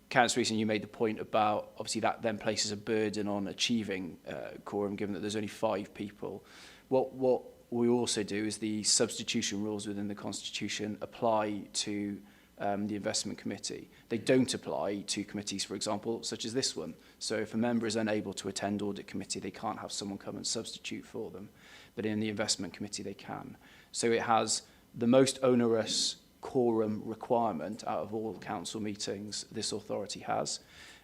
Councillor Easton, you made the point about, obviously, that then places a burden on achieving quorum, given that there's only 5 people. What we also do is the substitution rules within the Constitution apply to the investment committee. They don't apply to committees, for example, such as this one. So if a member is unable to attend audit committee, they can't have someone come and substitute for them. But in the investment committee, they can. So it has the most onerous quorum requirement out of all council meetings this authority has.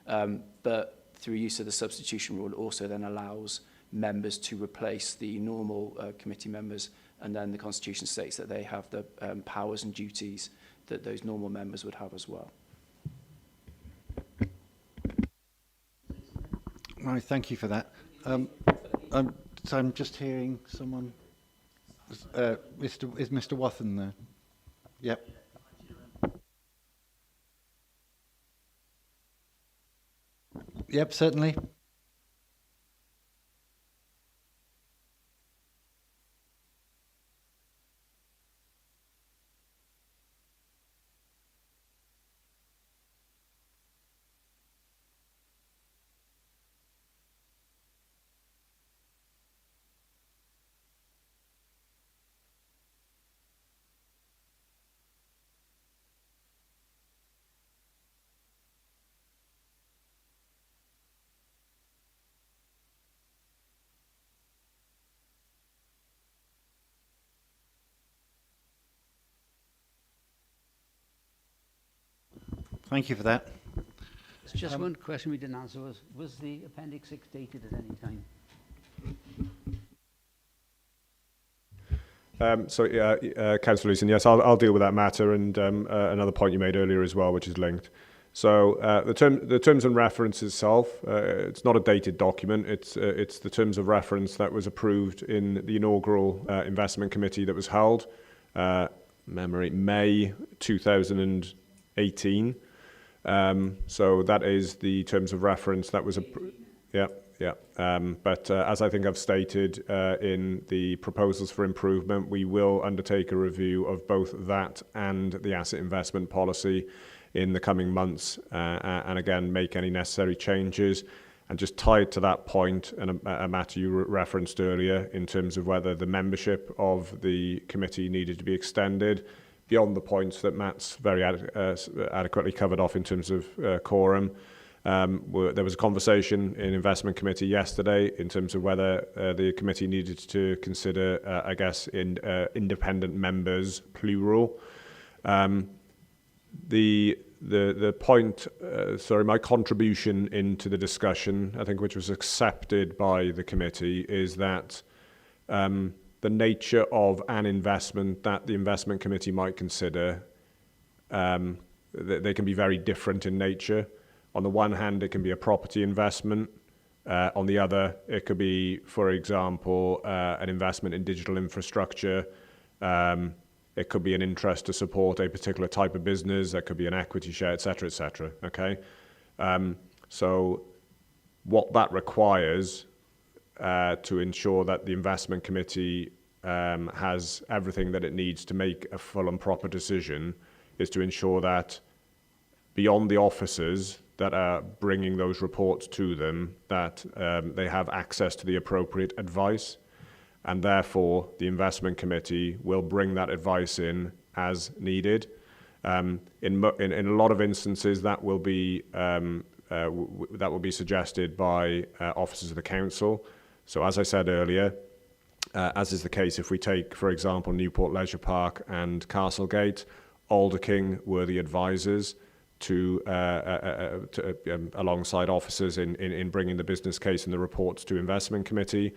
But through use of the substitution rule, it also then allows members to replace the normal committee members, and then the Constitution states that they have the powers and duties that those normal members would have as well. Right, thank you for that. So I'm just hearing someone. Is Mr. Wathen there? Yep. Yep, certainly. Thank you for that. There's just one question we didn't answer. Was the Appendix 6 dated at any time? Councillor Leeson, yes, I'll deal with that matter, and another point you made earlier as well, which is linked. So the terms and reference itself, it's not a dated document. It's the terms of reference that was approved in the inaugural investment committee that was held, May 2018. So that is the terms of reference that was approved. Yeah. But as I think I've stated in the proposals for improvement, we will undertake a review of both that and the asset investment policy in the coming months, and again make any necessary changes. And just tied to that point, and a matter you referenced earlier in terms of whether the membership of the committee needed to be extended beyond the points that Matt's very adequately covered off in terms of quorum. There was a conversation in investment committee yesterday in terms of whether the committee needed to consider, independent members, plural. The point, my contribution into the discussion, I think, which was accepted by the committee, is that the nature of an investment that the investment committee might consider, they can be very different in nature. On the one hand, it can be a property investment. On the other, it could be, for example, an investment in digital infrastructure. It could be an interest to support a particular type of business. That could be an equity share, et cetera, et cetera. Okay? So what that requires to ensure that the investment committee has everything that it needs to make a full and proper decision is to ensure that beyond the officers that are bringing those reports to them, that they have access to the appropriate advice, and therefore the investment committee will bring that advice in as needed. In a lot of instances, that will be suggested by officers of the council. So as I said earlier, as is the case if we take, for example, Newport Leisure Park and Castlegate, Alder King were the advisors to alongside officers in bringing the business case and the reports to investment committee.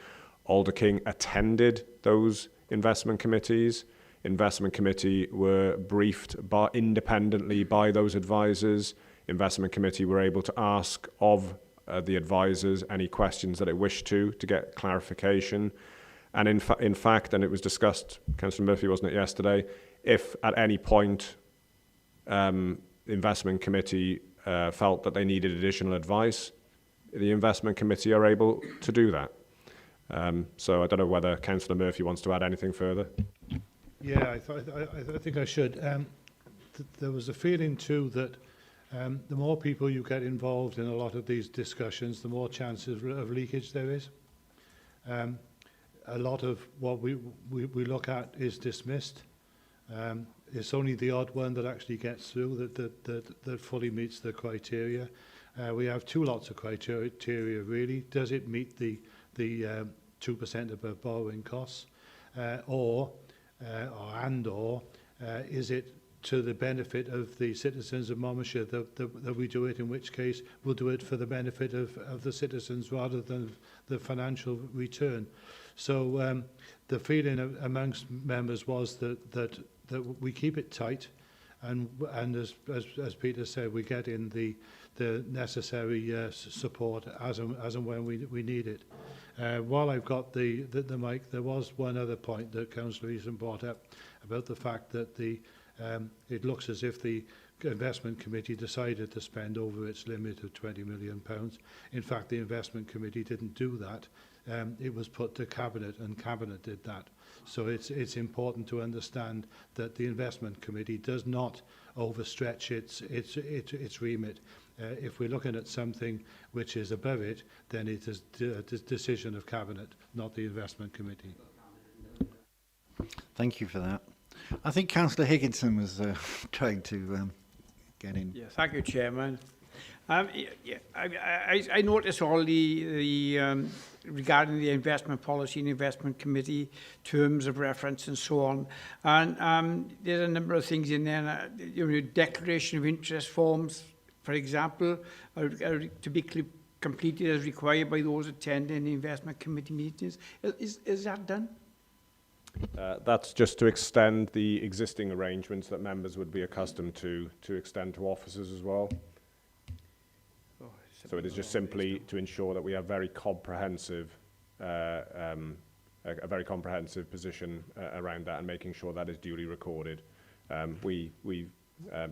Alder King attended those investment committees Investment Committee were briefed independently by those advisors. Investment Committee were able to ask of the advisors any questions that it wished to get clarification. And in fact, and it was discussed, Councillor Murphy, wasn't it, yesterday, if at any point the Investment Committee felt that they needed additional advice, the Investment Committee are able to do that. So I don't know whether Councillor Murphy wants to add anything further. Yeah, I think I should. There was a feeling too that the more people you get involved in a lot of these discussions, the more chances of leakage there is. A lot of what we look at is dismissed. It's only the odd one that actually gets through that fully meets the criteria. We have two lots of criteria really. Does it meet the 2% above borrowing costs, or is it to the benefit of the citizens of Monmouthshire that we do it, in which case we'll do it for the benefit of the citizens rather than the financial return. So the feeling amongst members was that we keep it tight, and as Peter said, we get in the necessary support as and when we need it. While I've got the mic, there was one other point that Councillor Easton brought up about the fact that it looks as if the Investment Committee decided to spend over its limit of £20 million. In fact, the Investment Committee didn't do that. It was put to Cabinet, and Cabinet did that. So it's important to understand that the Investment Committee does not overstretch its remit. If we're looking at something which is above it, then it is the decision of Cabinet, not the Investment Committee. Thank you for that. I think Councillor Higginson was trying to get in. Yeah, thank you, Chairman. I noticed all the regarding the investment policy and investment committee terms of reference and so on, and there's a number of things in there. Declaration of interest forms, for example, are to be completed as required by those attending the investment committee meetings. Is that done? That's just to extend the existing arrangements that members would be accustomed to extend to officers as well. So it is just simply to ensure that we have very comprehensive, a very comprehensive position around that, and making sure that is duly recorded. We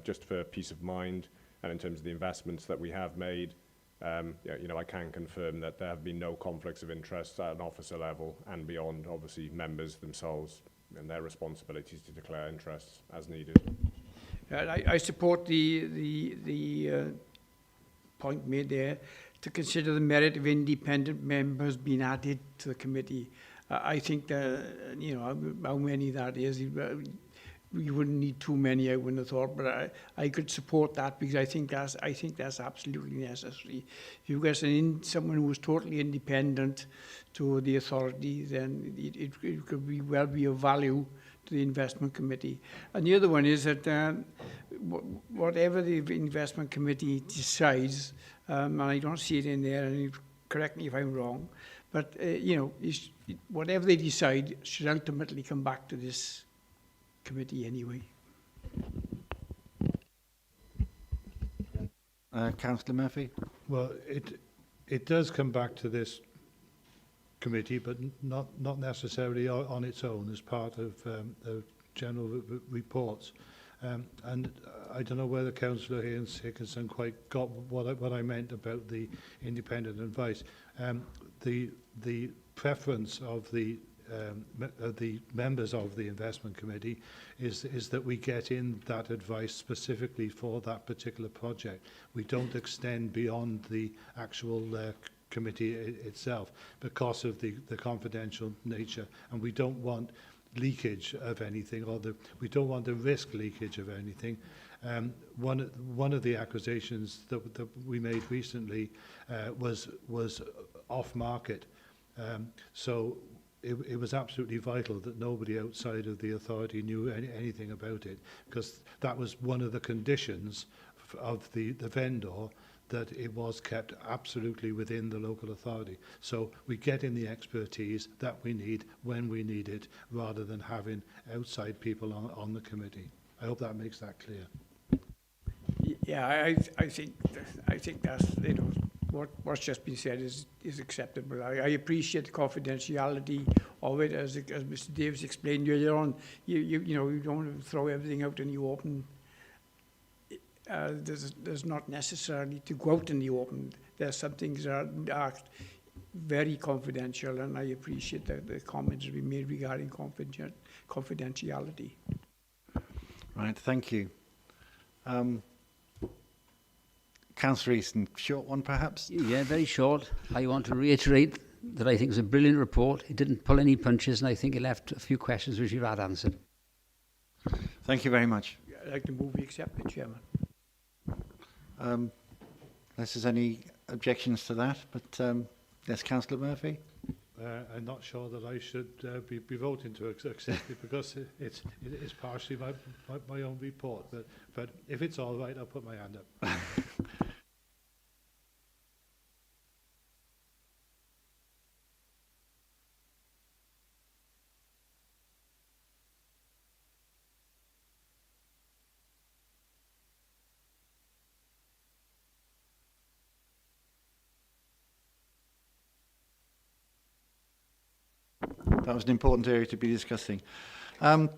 just for peace of mind, and in terms of the investments that we have made, I can confirm that there have been no conflicts of interest at an officer level and beyond. Obviously, members themselves and their responsibilities to declare interests as needed. I support the point made there to consider the merit of independent members being added to the committee. I think that, how many that is, you wouldn't need too many, I wouldn't have thought, but I could support that, because I think that's absolutely necessary. If you get someone who is totally independent to the authority, then it could well be of value to the investment committee. And the other one is that whatever the investment committee decides, and I don't see it in there, and correct me if I'm wrong, but whatever they decide should ultimately come back to this committee anyway. Councillor Murphy? Well, it does come back to this committee, but not necessarily on its own as part of the general reports. And I don't know whether Councillor Higginson quite got what I meant about the independent advice. The preference of the members of the investment committee is that we get in that advice specifically for that particular project. We don't extend beyond the actual committee itself because of the confidential nature, and we don't want leakage of anything, or we don't want the risk leakage of anything. One of the accusations that we made recently was off market. So it was absolutely vital that nobody outside of the authority knew anything about it, because that was one of the conditions of the vendor, that it was kept absolutely within the local authority. So we get in the expertise that we need when we need it, rather than having outside people on the committee. I hope that makes that clear. Yeah, I think that's, you know, what's just been said is acceptable. I appreciate the confidentiality of it, as Mr. Davis explained earlier on. You know, you don't want to throw everything out in the open. There's not necessarily to go out in the open. There's some things that are very confidential, and I appreciate the comments we made regarding confidentiality. Right, thank you. Councillor Easton, short one perhaps? Yeah, very short. I want to reiterate that I think it was a brilliant report. It didn't pull any punches, and I think it left a few questions which you've had answered. Thank you very much. I'd like to move we accept it, Chairman. Unless there's any objections to that, but yes, Councillor Murphy? I'm not sure that I should be voting to accept it, because it is partially my own report. But if it's all right, I'll put my hand up. That was an important area to be discussing. We're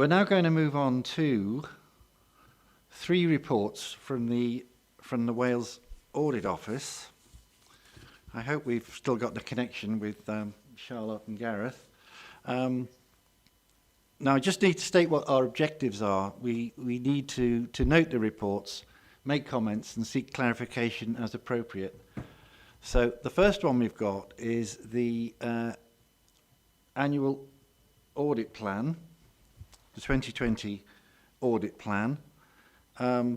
now going to move on to 3 reports from the Wales Audit Office. I hope we've still got the connection with Charlotte and Gareth. Now, I just need to state what our objectives are. We need to note the reports, make comments, and seek clarification as appropriate. So the first one we've got is the annual audit plan, the 2020 audit plan. I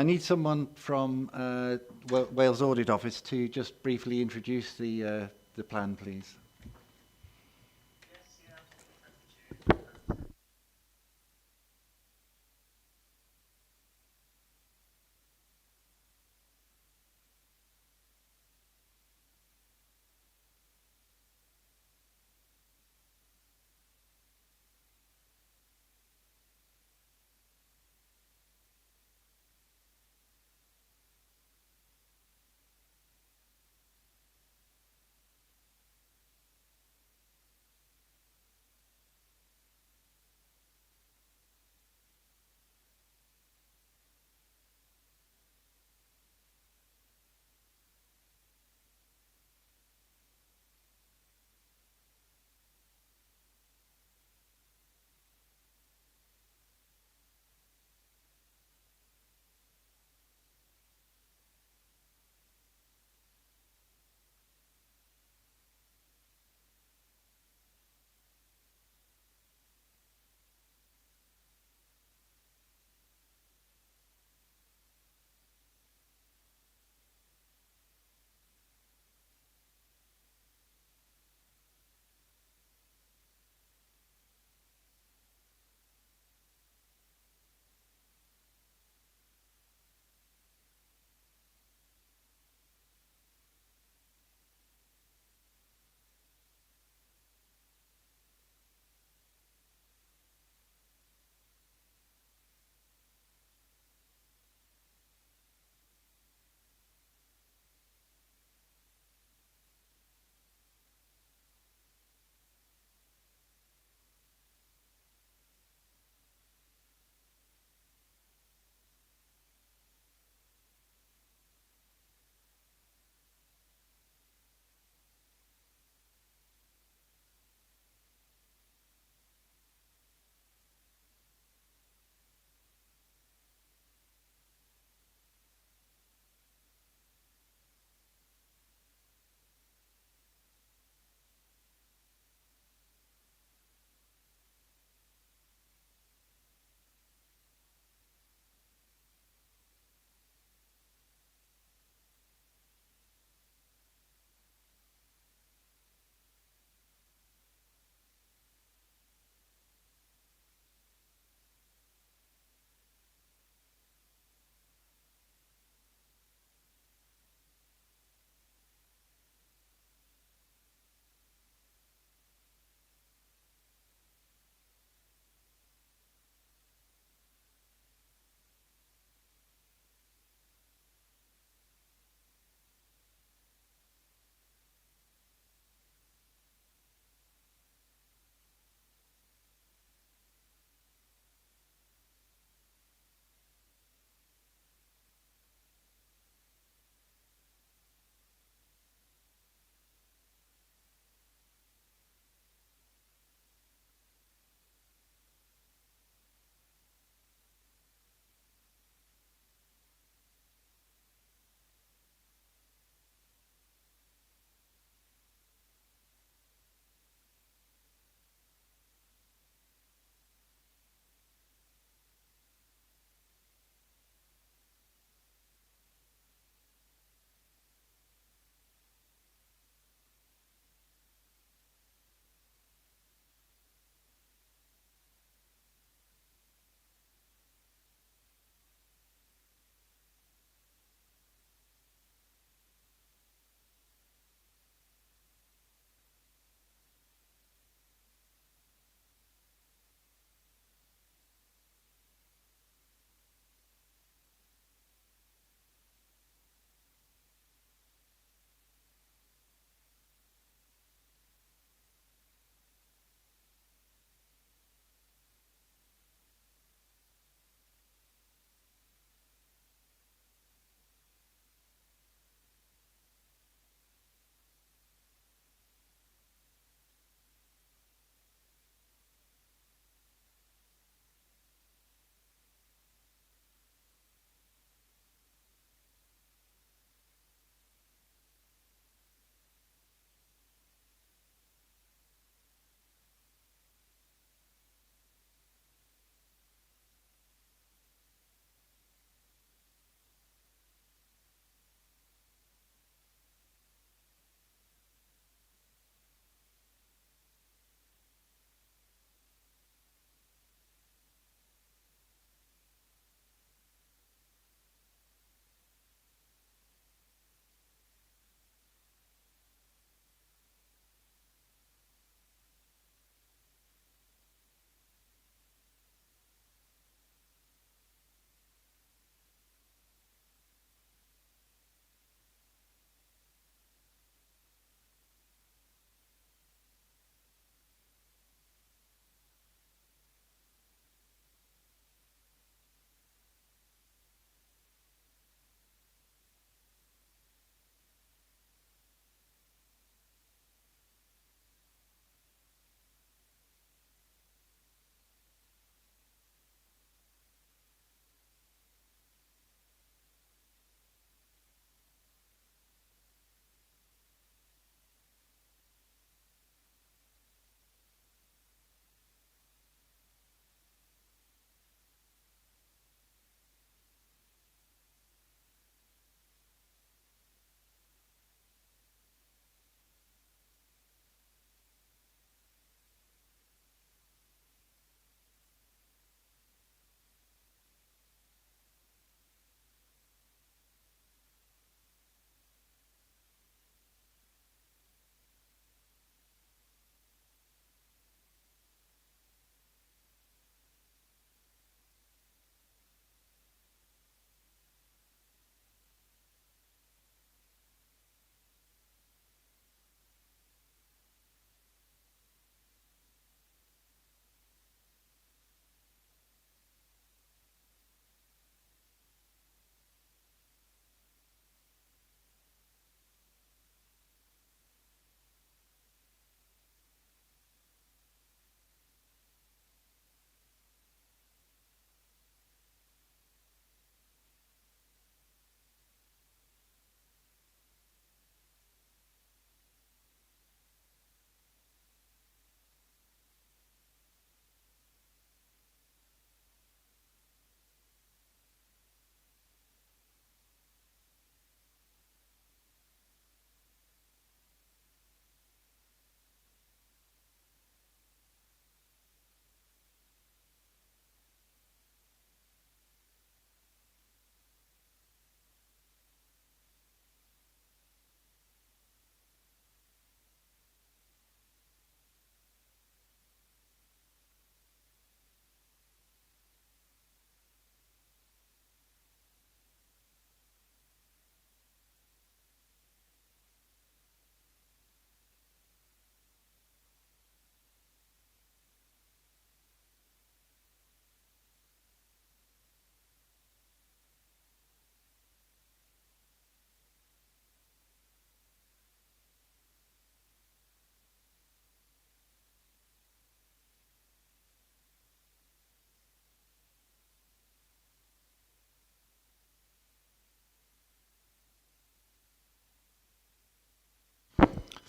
need someone from Wales Audit Office to just briefly introduce the plan, please.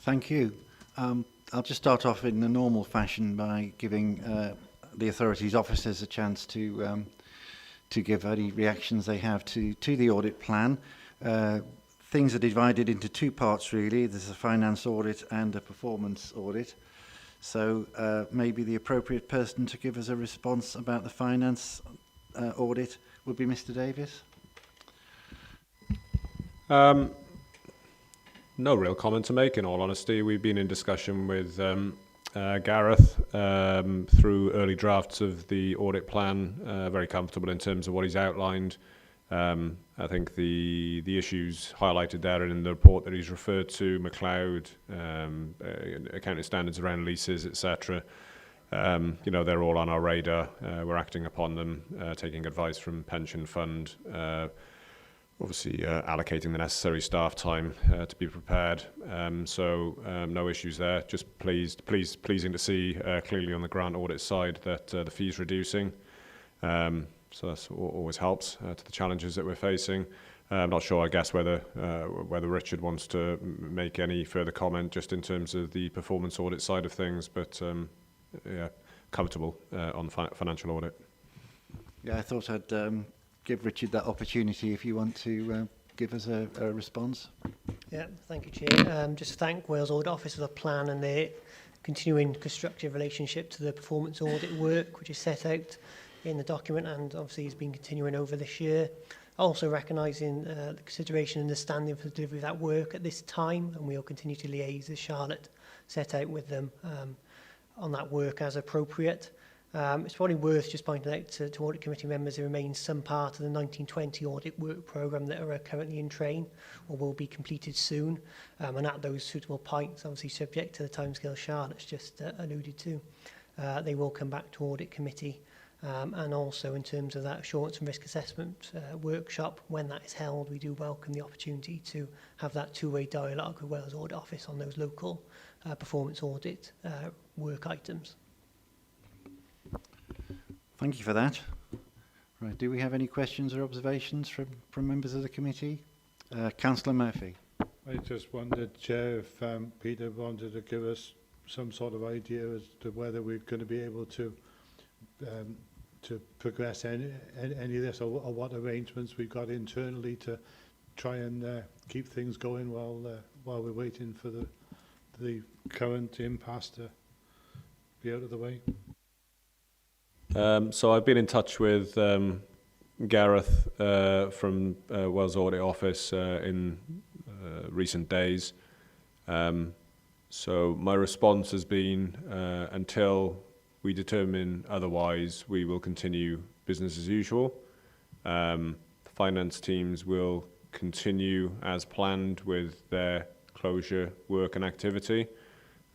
Thank you. I'll just start off in the normal fashion by giving the authorities' officers a chance to give any reactions they have to the audit plan. Things are divided into two parts really. There's a finance audit and a performance audit. So maybe the appropriate person to give us a response about the finance audit would be Mr. Davis. No real comment to make, in all honesty. We've been in discussion with Gareth through early drafts of the audit plan, very comfortable in terms of what he's outlined. I think the issues highlighted there in the report that he's referred to, McLeod, accounting standards around leases, etc., they're all on our radar. We're acting upon them, taking advice from pension fund, obviously allocating the necessary staff time to be prepared. No issues there. Just pleasing to see clearly on the grant audit side that the fee's reducing. So that always helps to the challenges that we're facing. I'm not sure, I guess, whether Richard wants to make any further comment just in terms of the performance audit side of things, but yeah, comfortable on financial audit. Yeah, I thought I'd give Richard that opportunity if you want to give us a response. Yeah, thank you, Chair. Just thank Wales Audit Office for the plan and their continuing constructive relationship to the performance audit work, which is set out in the document and obviously has been continuing over this year. Also recognising the consideration and understanding for the delivery of that work at this time, and we'll continue to liaise as Charlotte set out with them on that work as appropriate. It's probably worth just pointing out to audit committee members there remains some part of the 1920 audit work programme that are currently in train or will be completed soon, and at those suitable points, obviously subject to the timescale Charlotte's just alluded to, they will come back to audit committee. And also in terms of that assurance and risk assessment workshop, when that is held, we do welcome the opportunity to have that two-way dialogue with Wales Audit Office on those local performance audit work items. Thank you for that. Right, do we have any questions or observations from members of the committee? Councillor Murphy. I just wondered, Chair, if Peter wanted to give us some sort of idea as to whether we're going to be able to progress any of this, or what arrangements we've got internally to try and keep things going while we're waiting for the current impasse to be out of the way. So I've been in touch with Gareth from Wales Audit Office in recent days. So my response has been until we determine otherwise, we will continue business as usual. The finance teams will continue as planned with their closure work and activity.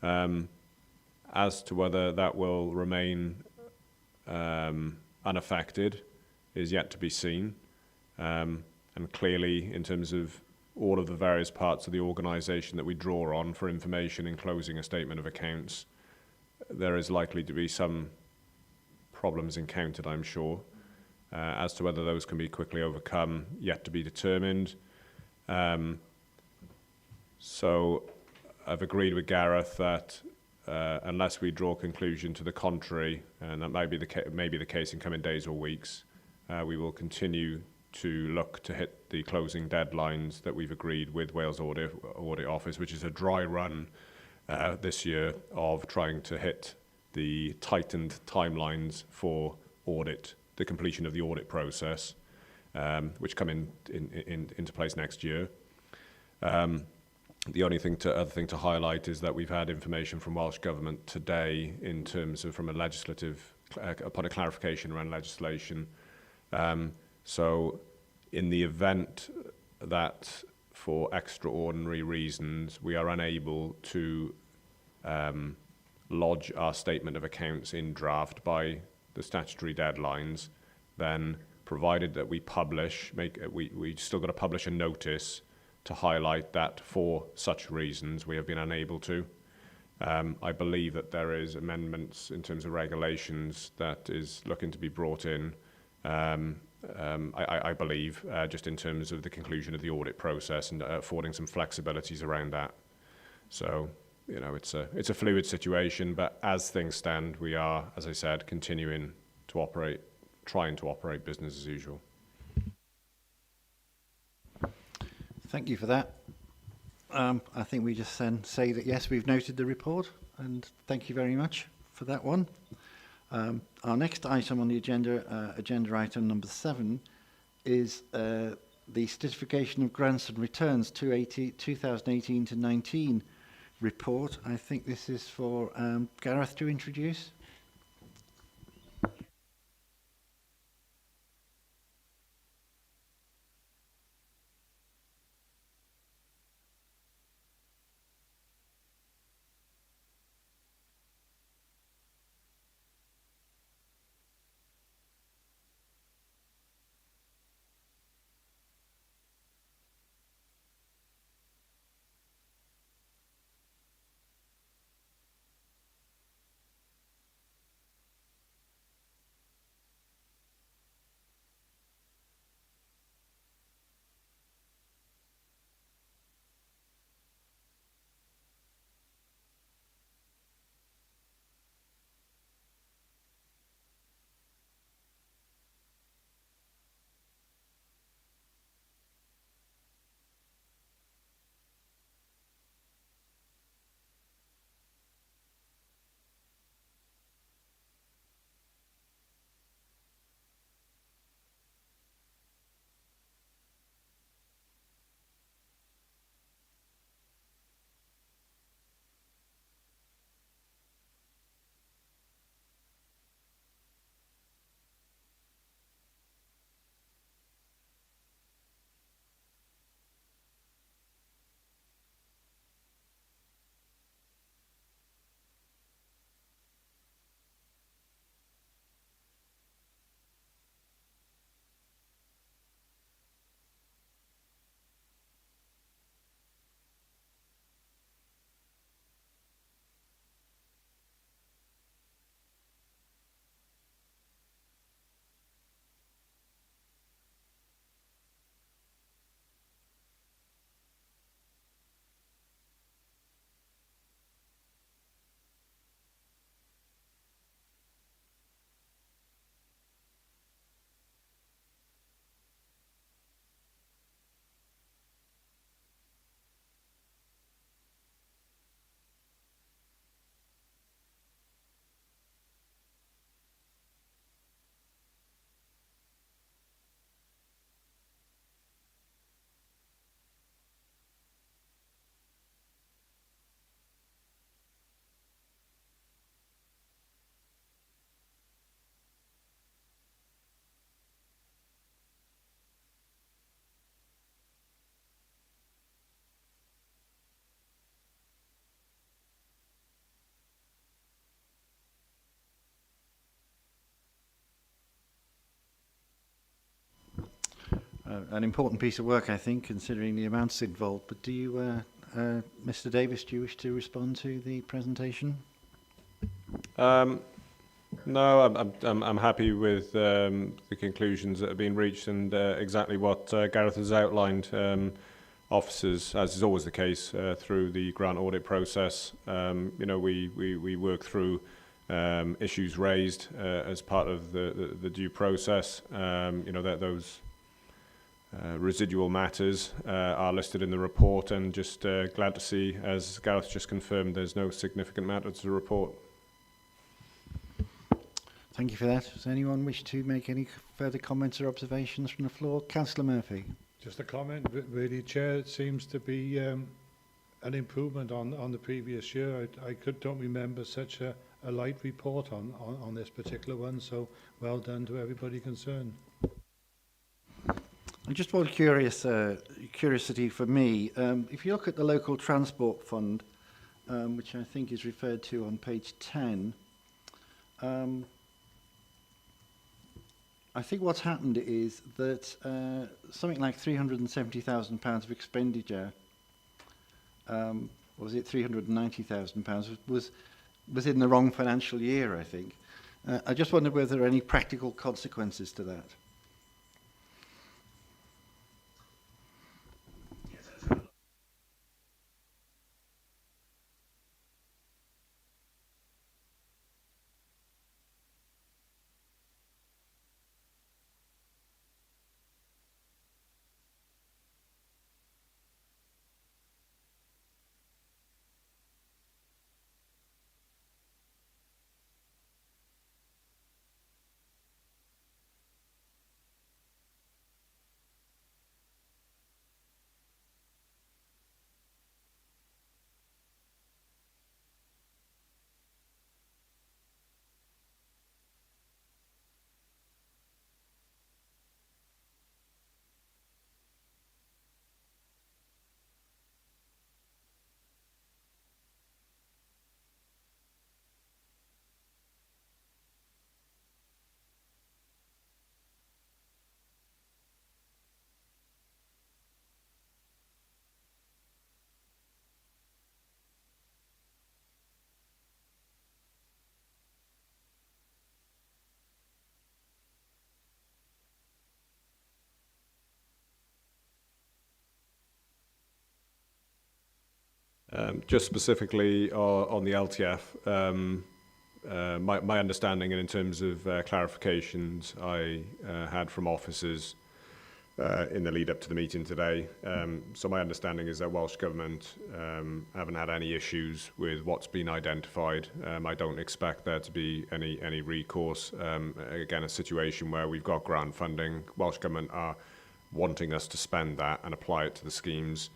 As to whether that will remain unaffected is yet to be seen. And clearly, in terms of all of the various parts of the organisation that we draw on for information in closing a statement of accounts, there is likely to be some problems encountered, I'm sure. As to whether those can be quickly overcome, yet to be determined. So I've agreed with Gareth that unless we draw a conclusion to the contrary, and that might be the case in coming days or weeks, we will continue to look to hit the closing deadlines that we've agreed with Wales Audit Office, which is a dry run this year of trying to hit the tightened timelines for audit, the completion of the audit process, which come into place next year. The only other thing to highlight is that we've had information from Welsh Government today in terms of from a legislative, upon a clarification around legislation. So in the event that for extraordinary reasons we are unable to lodge our statement of accounts in draft by the statutory deadlines, then provided that we publish, we still got to publish a notice to highlight that for such reasons we have been unable to. I believe that there is amendments in terms of regulations that is looking to be brought in, I believe, just in terms of the conclusion of the audit process and affording some flexibilities around that. So you know, it's a fluid situation, but as things stand, we are, as I said, continuing to operate, trying to operate business as usual. Thank you for that. I think we just then say that, yes, we've noted the report, and thank you very much for that one. Our next item on the agenda, agenda item number 7, is the certification of grants and returns 2018 to 19 report. I think this is for Gareth to introduce. An important piece of work, I think, considering the amounts involved. But do you, Mr. Davis, do you wish to respond to the presentation? No, I'm happy with the conclusions that have been reached and exactly what Gareth has outlined. Officers, as is always the case through the grant audit process, you know, we work through issues raised as part of the due process. You know, that those residual matters are listed in the report, and just glad to see, as Gareth just confirmed, there's no significant matter to the report. Thank you for that. Does anyone wish to make any further comments or observations from the floor? Councillor Murphy. Just a comment, really, Chair. It seems to be an improvement on the previous year. I don't remember such a light report on this particular one, so well done to everybody concerned. And just one curiosity for me, if you look at the local transport fund, which I think is referred to on page 10, I think what's happened is that something like £370,000 of expenditure, or was it £390,000, was in the wrong financial year, I think. I just wondered whether there are any practical consequences to that. Just specifically on the LTF, my understanding and in terms of clarifications I had from officers in the lead up to the meeting today. So my understanding is that Welsh Government haven't had any issues with what's been identified. I don't expect there to be any recourse. Again, a situation where we've got grant funding, Welsh Government are wanting us to spend that and apply it to the schemes.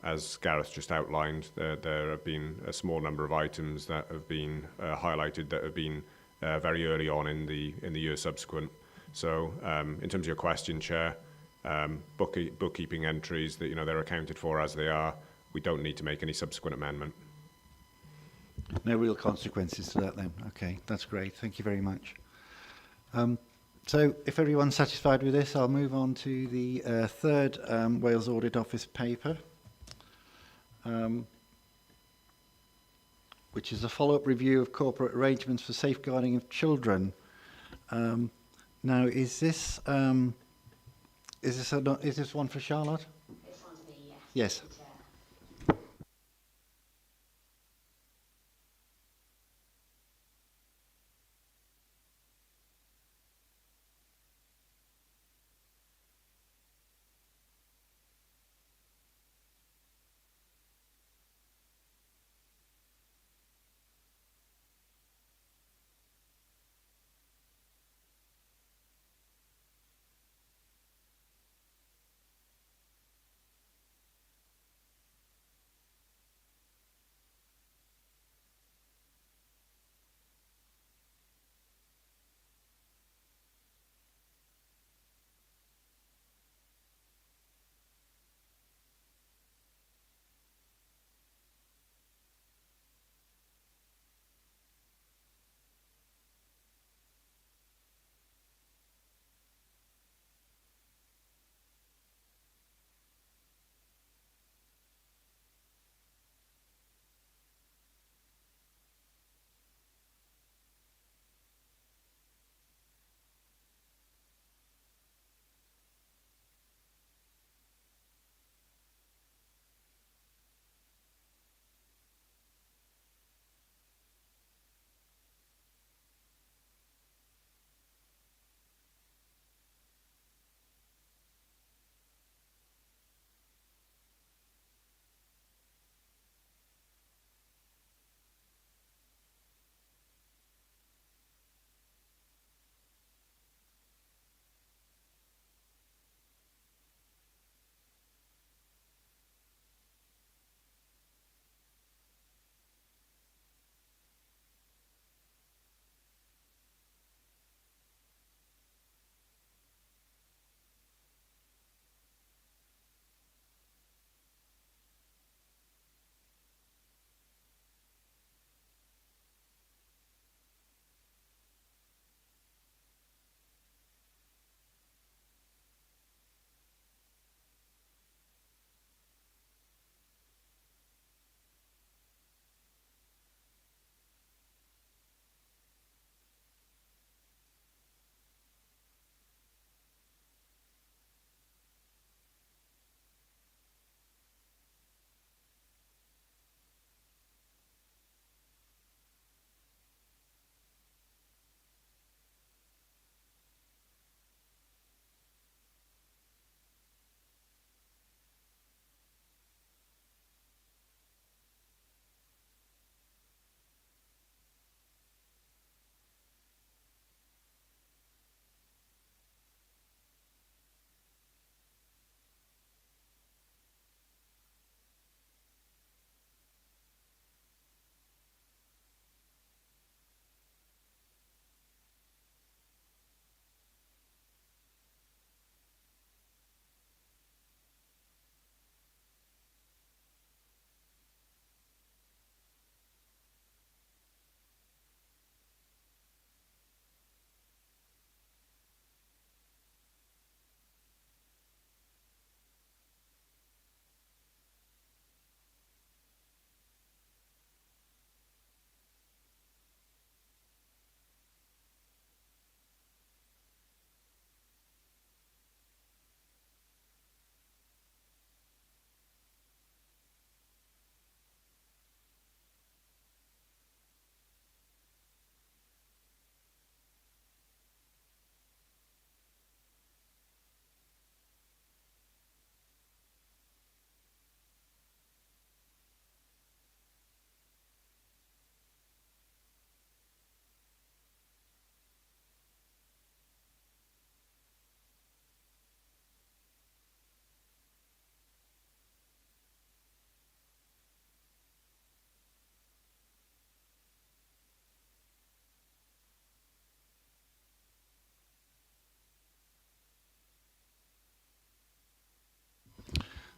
As Gareth just outlined, there have been a small number of items that have been highlighted that have been very early on in the year subsequent. So, in terms of your question, Chair, bookkeeping entries that they're accounted for as they are, we don't need to make any subsequent amendment. No real consequences to that then. Okay, that's great. Thank you very much. So if everyone's satisfied with this, I'll move on to the third Wales Audit Office paper, which is a follow-up review of corporate arrangements for safeguarding of children. Now, is this one for Charlotte? This one's me, Yes. yes.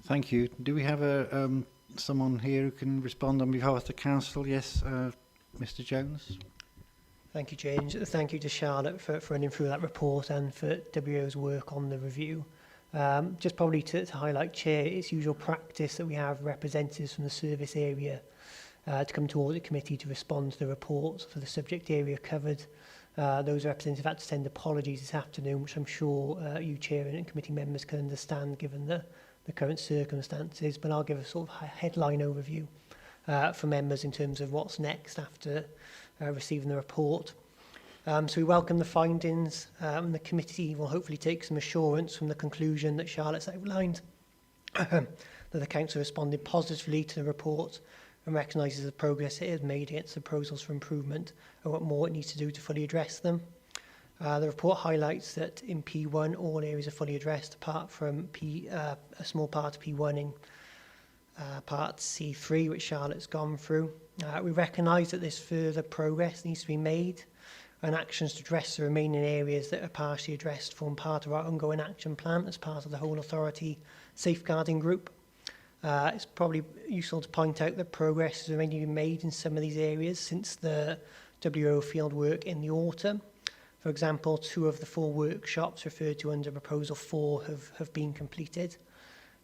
Thank you. Do we have someone here who can respond on behalf of the council? Yes, Mr. Jones. Thank you, James. Thank you to Charlotte for running through that report and for WO's work on the review. Just probably to highlight, Chair, it's usual practice that we have representatives from the service area to come to Audit Committee to respond to the report for the subject area covered. Those representatives had to send apologies this afternoon, which I'm sure you, Chair, and committee members can understand given the current circumstances, but I'll give a sort of headline overview for members in terms of what's next after receiving the report. So we welcome the findings, and the committee will hopefully take some assurance from the conclusion that Charlotte's outlined that the council responded positively to the report and recognises the progress it has made against the proposals for improvement and what more it needs to do to fully address them. The report highlights that in P1 all areas are fully addressed apart from a small part of P1 in part C3, which Charlotte's gone through. We recognise that this further progress needs to be made, and actions to address the remaining areas that are partially addressed form part of our ongoing action plan as part of the whole authority safeguarding group. It's probably useful to point out that progress has already been made in some of these areas since the WO field work in the autumn. For example, 2 of the 4 workshops referred to under Proposal 4 have been completed.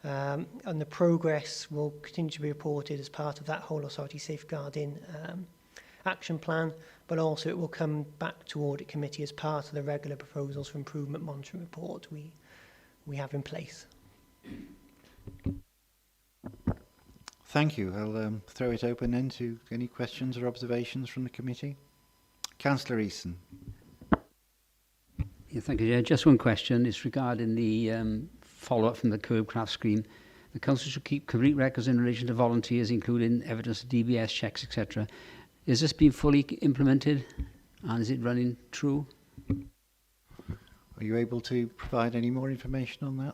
And the progress will continue to be reported as part of that whole authority safeguarding action plan, but also it will come back to Audit Committee as part of the regular proposals for improvement monitoring report we have in place. Thank you. I'll throw it open then to any questions or observations from the committee. Councillor Eason. Yeah, thank you. Yeah, just one question. It's regarding the follow-up from the Curbcraft scheme. The council should keep complete records in relation to volunteers, including evidence of DBS checks, etc. Is this being fully implemented, and is it running true? Are you able to provide any more information on that?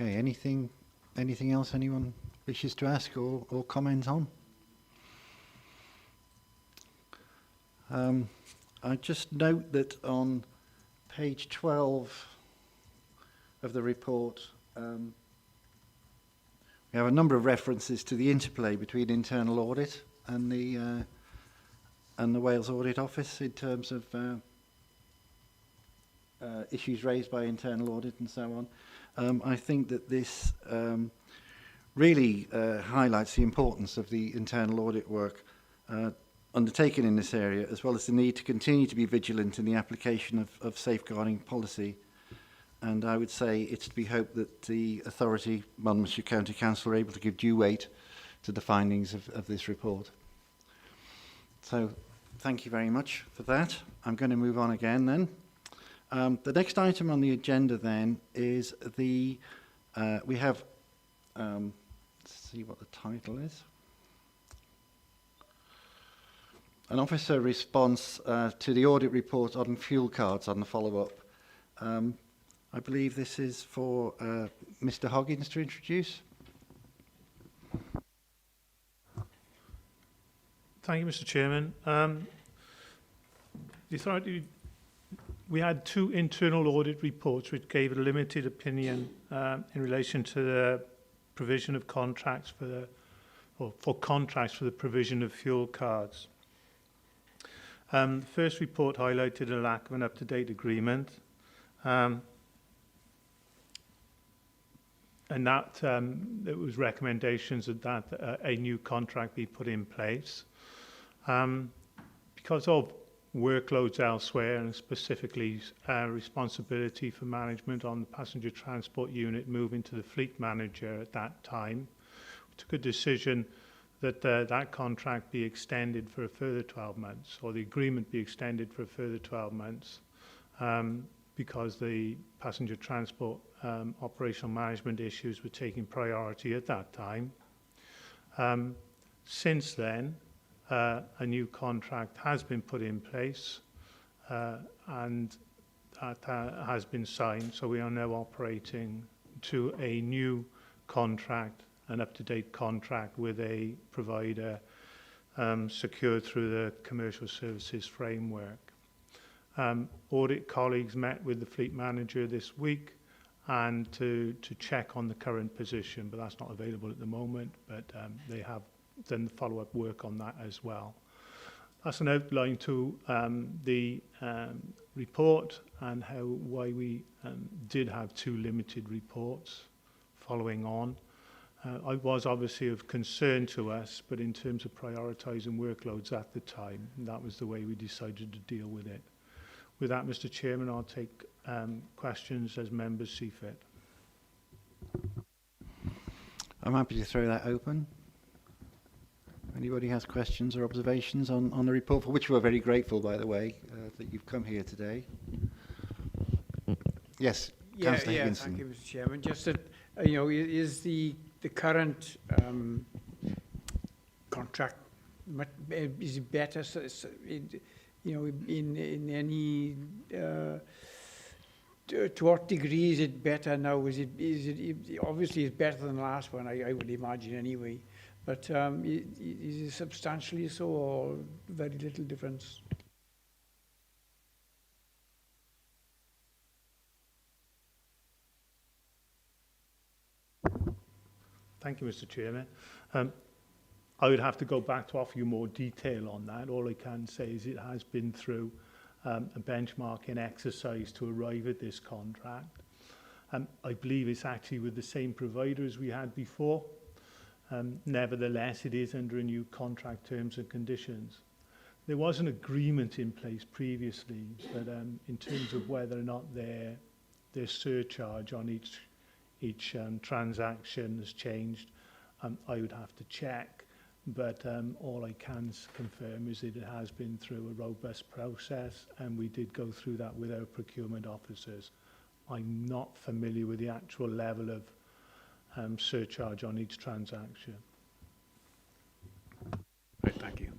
Okay, anything else anyone wishes to ask or comment on? I just note that on page 12 of the report, we have a number of references to the interplay between internal audit and the Wales Audit Office in terms of issues raised by internal audit and so on. I think that this really highlights the importance of the internal audit work undertaken in this area, as well as the need to continue to be vigilant in the application of safeguarding policy. And I would say it's to be hoped that the authority, Monmouthshire County Council, are able to give due weight to the findings of this report. So thank you very much for that. I'm going to move on again then. The next item on the agenda then is we have, let's see what the title is. An officer response to the audit report on fuel cards on the follow-up. I believe this is for Mr. Hoggins to introduce. Thank you, Mr. Chairman. The authority, we had 2 internal audit reports which gave a limited opinion in relation to the provision of contracts for contracts for the provision of fuel cards. The first report highlighted a lack of an up-to-date agreement, and that there was recommendations that a new contract be put in place. Because of workloads elsewhere, and specifically responsibility for management on the passenger transport unit moving to the fleet manager at that time, we took a decision that that contract be extended for a further 12 months, or the agreement be extended for a further 12 months, because the passenger transport operational management issues were taking priority at that time. Since then, a new contract has been put in place and that has been signed, so we are now operating to a new contract, an up-to-date contract with a provider secured through the commercial services framework. Audit colleagues met with the fleet manager this week and to check on the current position, but that's not available at the moment, but they have done the follow-up work on that as well. That's an outline to the report and why we did have 2 limited reports following on. It was obviously of concern to us, but in terms of prioritising workloads at the time, that was the way we decided to deal with it. With that, Mr. Chairman, I'll take questions as members see fit. I'm happy to throw that open. Anybody has questions or observations on the report, for which we're very grateful, by the way, that you've come here today. Yes, Councillor Higginson. Thank you, Mr. Chairman. Just that, is the current contract, is it better? In any, to what degree is it better now? Is it obviously it's better than the last one, I would imagine anyway. But is it substantially so, or very little difference? Thank you, Mr. Chairman. I would have to go back to offer you more detail on that. All I can say is it has been through a benchmarking exercise to arrive at this contract. I believe it's actually with the same provider as we had before. Nevertheless, it is under a new contract terms and conditions. There was an agreement in place previously, but in terms of whether or not their surcharge on each transaction has changed, I would have to check. But all I can confirm is that it has been through a robust process, and we did go through that with our procurement officers. I'm not familiar with the actual level of surcharge on each transaction. Right, thank you.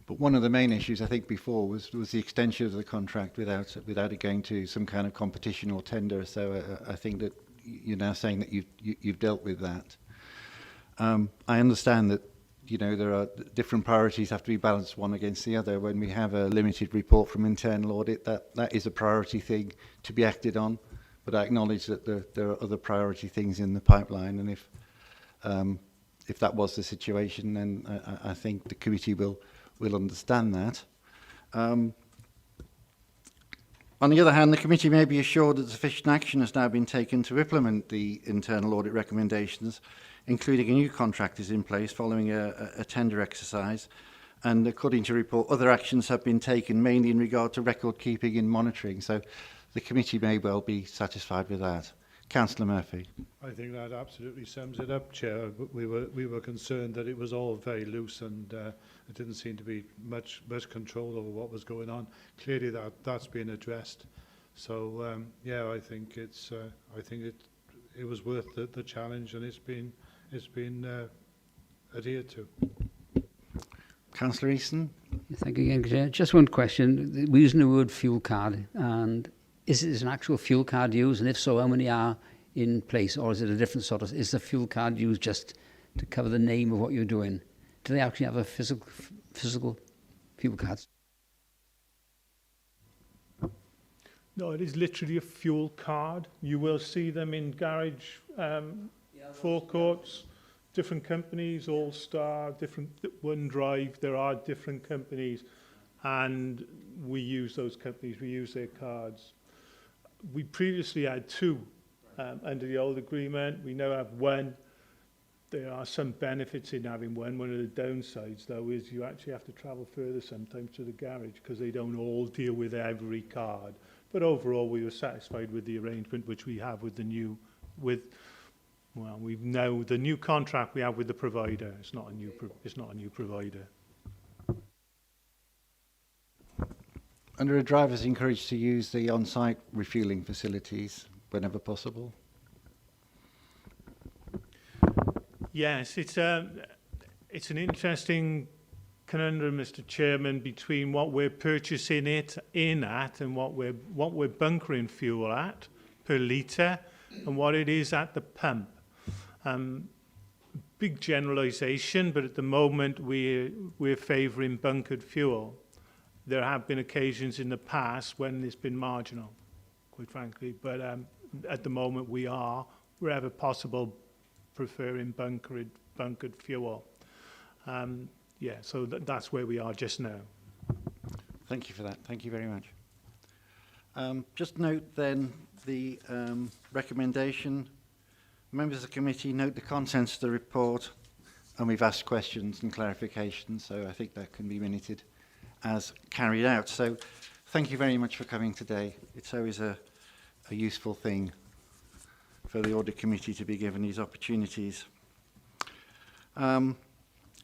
But one of the main issues, I think, before was the extension of the contract without it going to some kind of competition or tender. So I think that you're now saying that you've dealt with that. I understand that there are different priorities have to be balanced one against the other. When we have a limited report from internal audit, that is a priority thing to be acted on. But I acknowledge that there are other priority things in the pipeline, and if that was the situation, then I think the committee will understand that. On the other hand, the committee may be assured that sufficient action has now been taken to implement the internal audit recommendations, including a new contract is in place following a tender exercise. And according to report, other actions have been taken, mainly in regard to record keeping and monitoring. So the committee may well be satisfied with that. Councillor Murphy. I think that absolutely sums it up, Chair. We were concerned that it was all very loose and it didn't seem to be much control over what was going on. Clearly that's been addressed. So yeah, I think it was worth the challenge, and it's been adhered to. Councillor Easton. Thank you again, Chair. Just one question. We're using the word fuel card, and is it an actual fuel card used? And if so, how many are in place? Or is it a different sort of, is the fuel card used just to cover the name of what you're doing? Do they actually have a physical fuel cards? No, it is literally a fuel card. You will see them in garage forecourts, different companies, All Star, different OneDrive. There are different companies, and we use those companies. We use their cards. We previously had 2 under the old agreement. We now have 1. There are some benefits in having 1. One of the downsides, though, is you actually have to travel further sometimes to the garage because they don't all deal with every card. But overall, we were satisfied with the arrangement which we have with the new, the new contract we have with the provider. It's not a new provider. And are drivers encouraged to use the on-site refuelling facilities whenever possible? Yes, it's an interesting conundrum, Mr. Chairman, between what we're purchasing it in at and what we're bunkering fuel at per litre and what it is at the pump. Big generalisation, but at the moment we're favouring bunkered fuel. There have been occasions in the past when it's been marginal, quite frankly, but at the moment we are, wherever possible, preferring bunkered fuel. Yeah, so that's where we are just now. Thank you for that. Thank you very much. Just note then the recommendation. Members of the committee note the contents of the report, and we've asked questions and clarifications, so I think that can be minuted as carried out. So thank you very much for coming today. It's always a useful thing for the Audit Committee to be given these opportunities.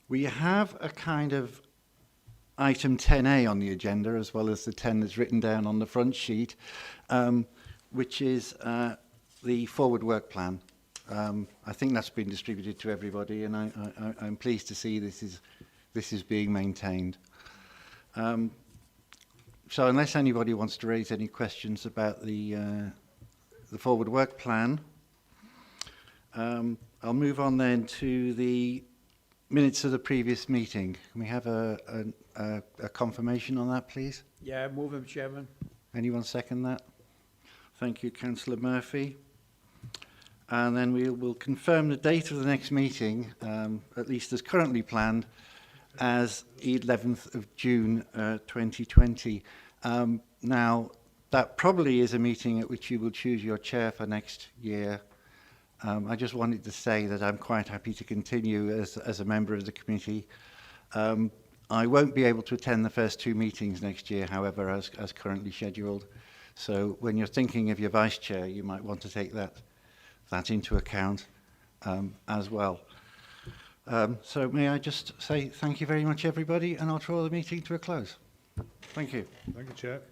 We have a kind of item 10A on the agenda, as well as the 10 that's written down on the front sheet, which is the forward work plan. I think that's been distributed to everybody, and I'm pleased to see this is being maintained. So unless anybody wants to raise any questions about the forward work plan, I'll move on then to the minutes of the previous meeting. Can we have a confirmation on that, please? Yeah, move him, Chairman. Anyone second that? Thank you, Councillor Murphy. And then we will confirm the date of the next meeting, at least as currently planned, as 11th of June 2020. Now, that probably is a meeting at which you will choose your chair for next year. I just wanted to say that I'm quite happy to continue as a member of the committee. I won't be able to attend the first two meetings next year, however, as currently scheduled. So when you're thinking of your vice chair, you might want to take that into account as well. So may I just say thank you very much, everybody, and I'll draw the meeting to a close. Thank you. Thank you, Chair.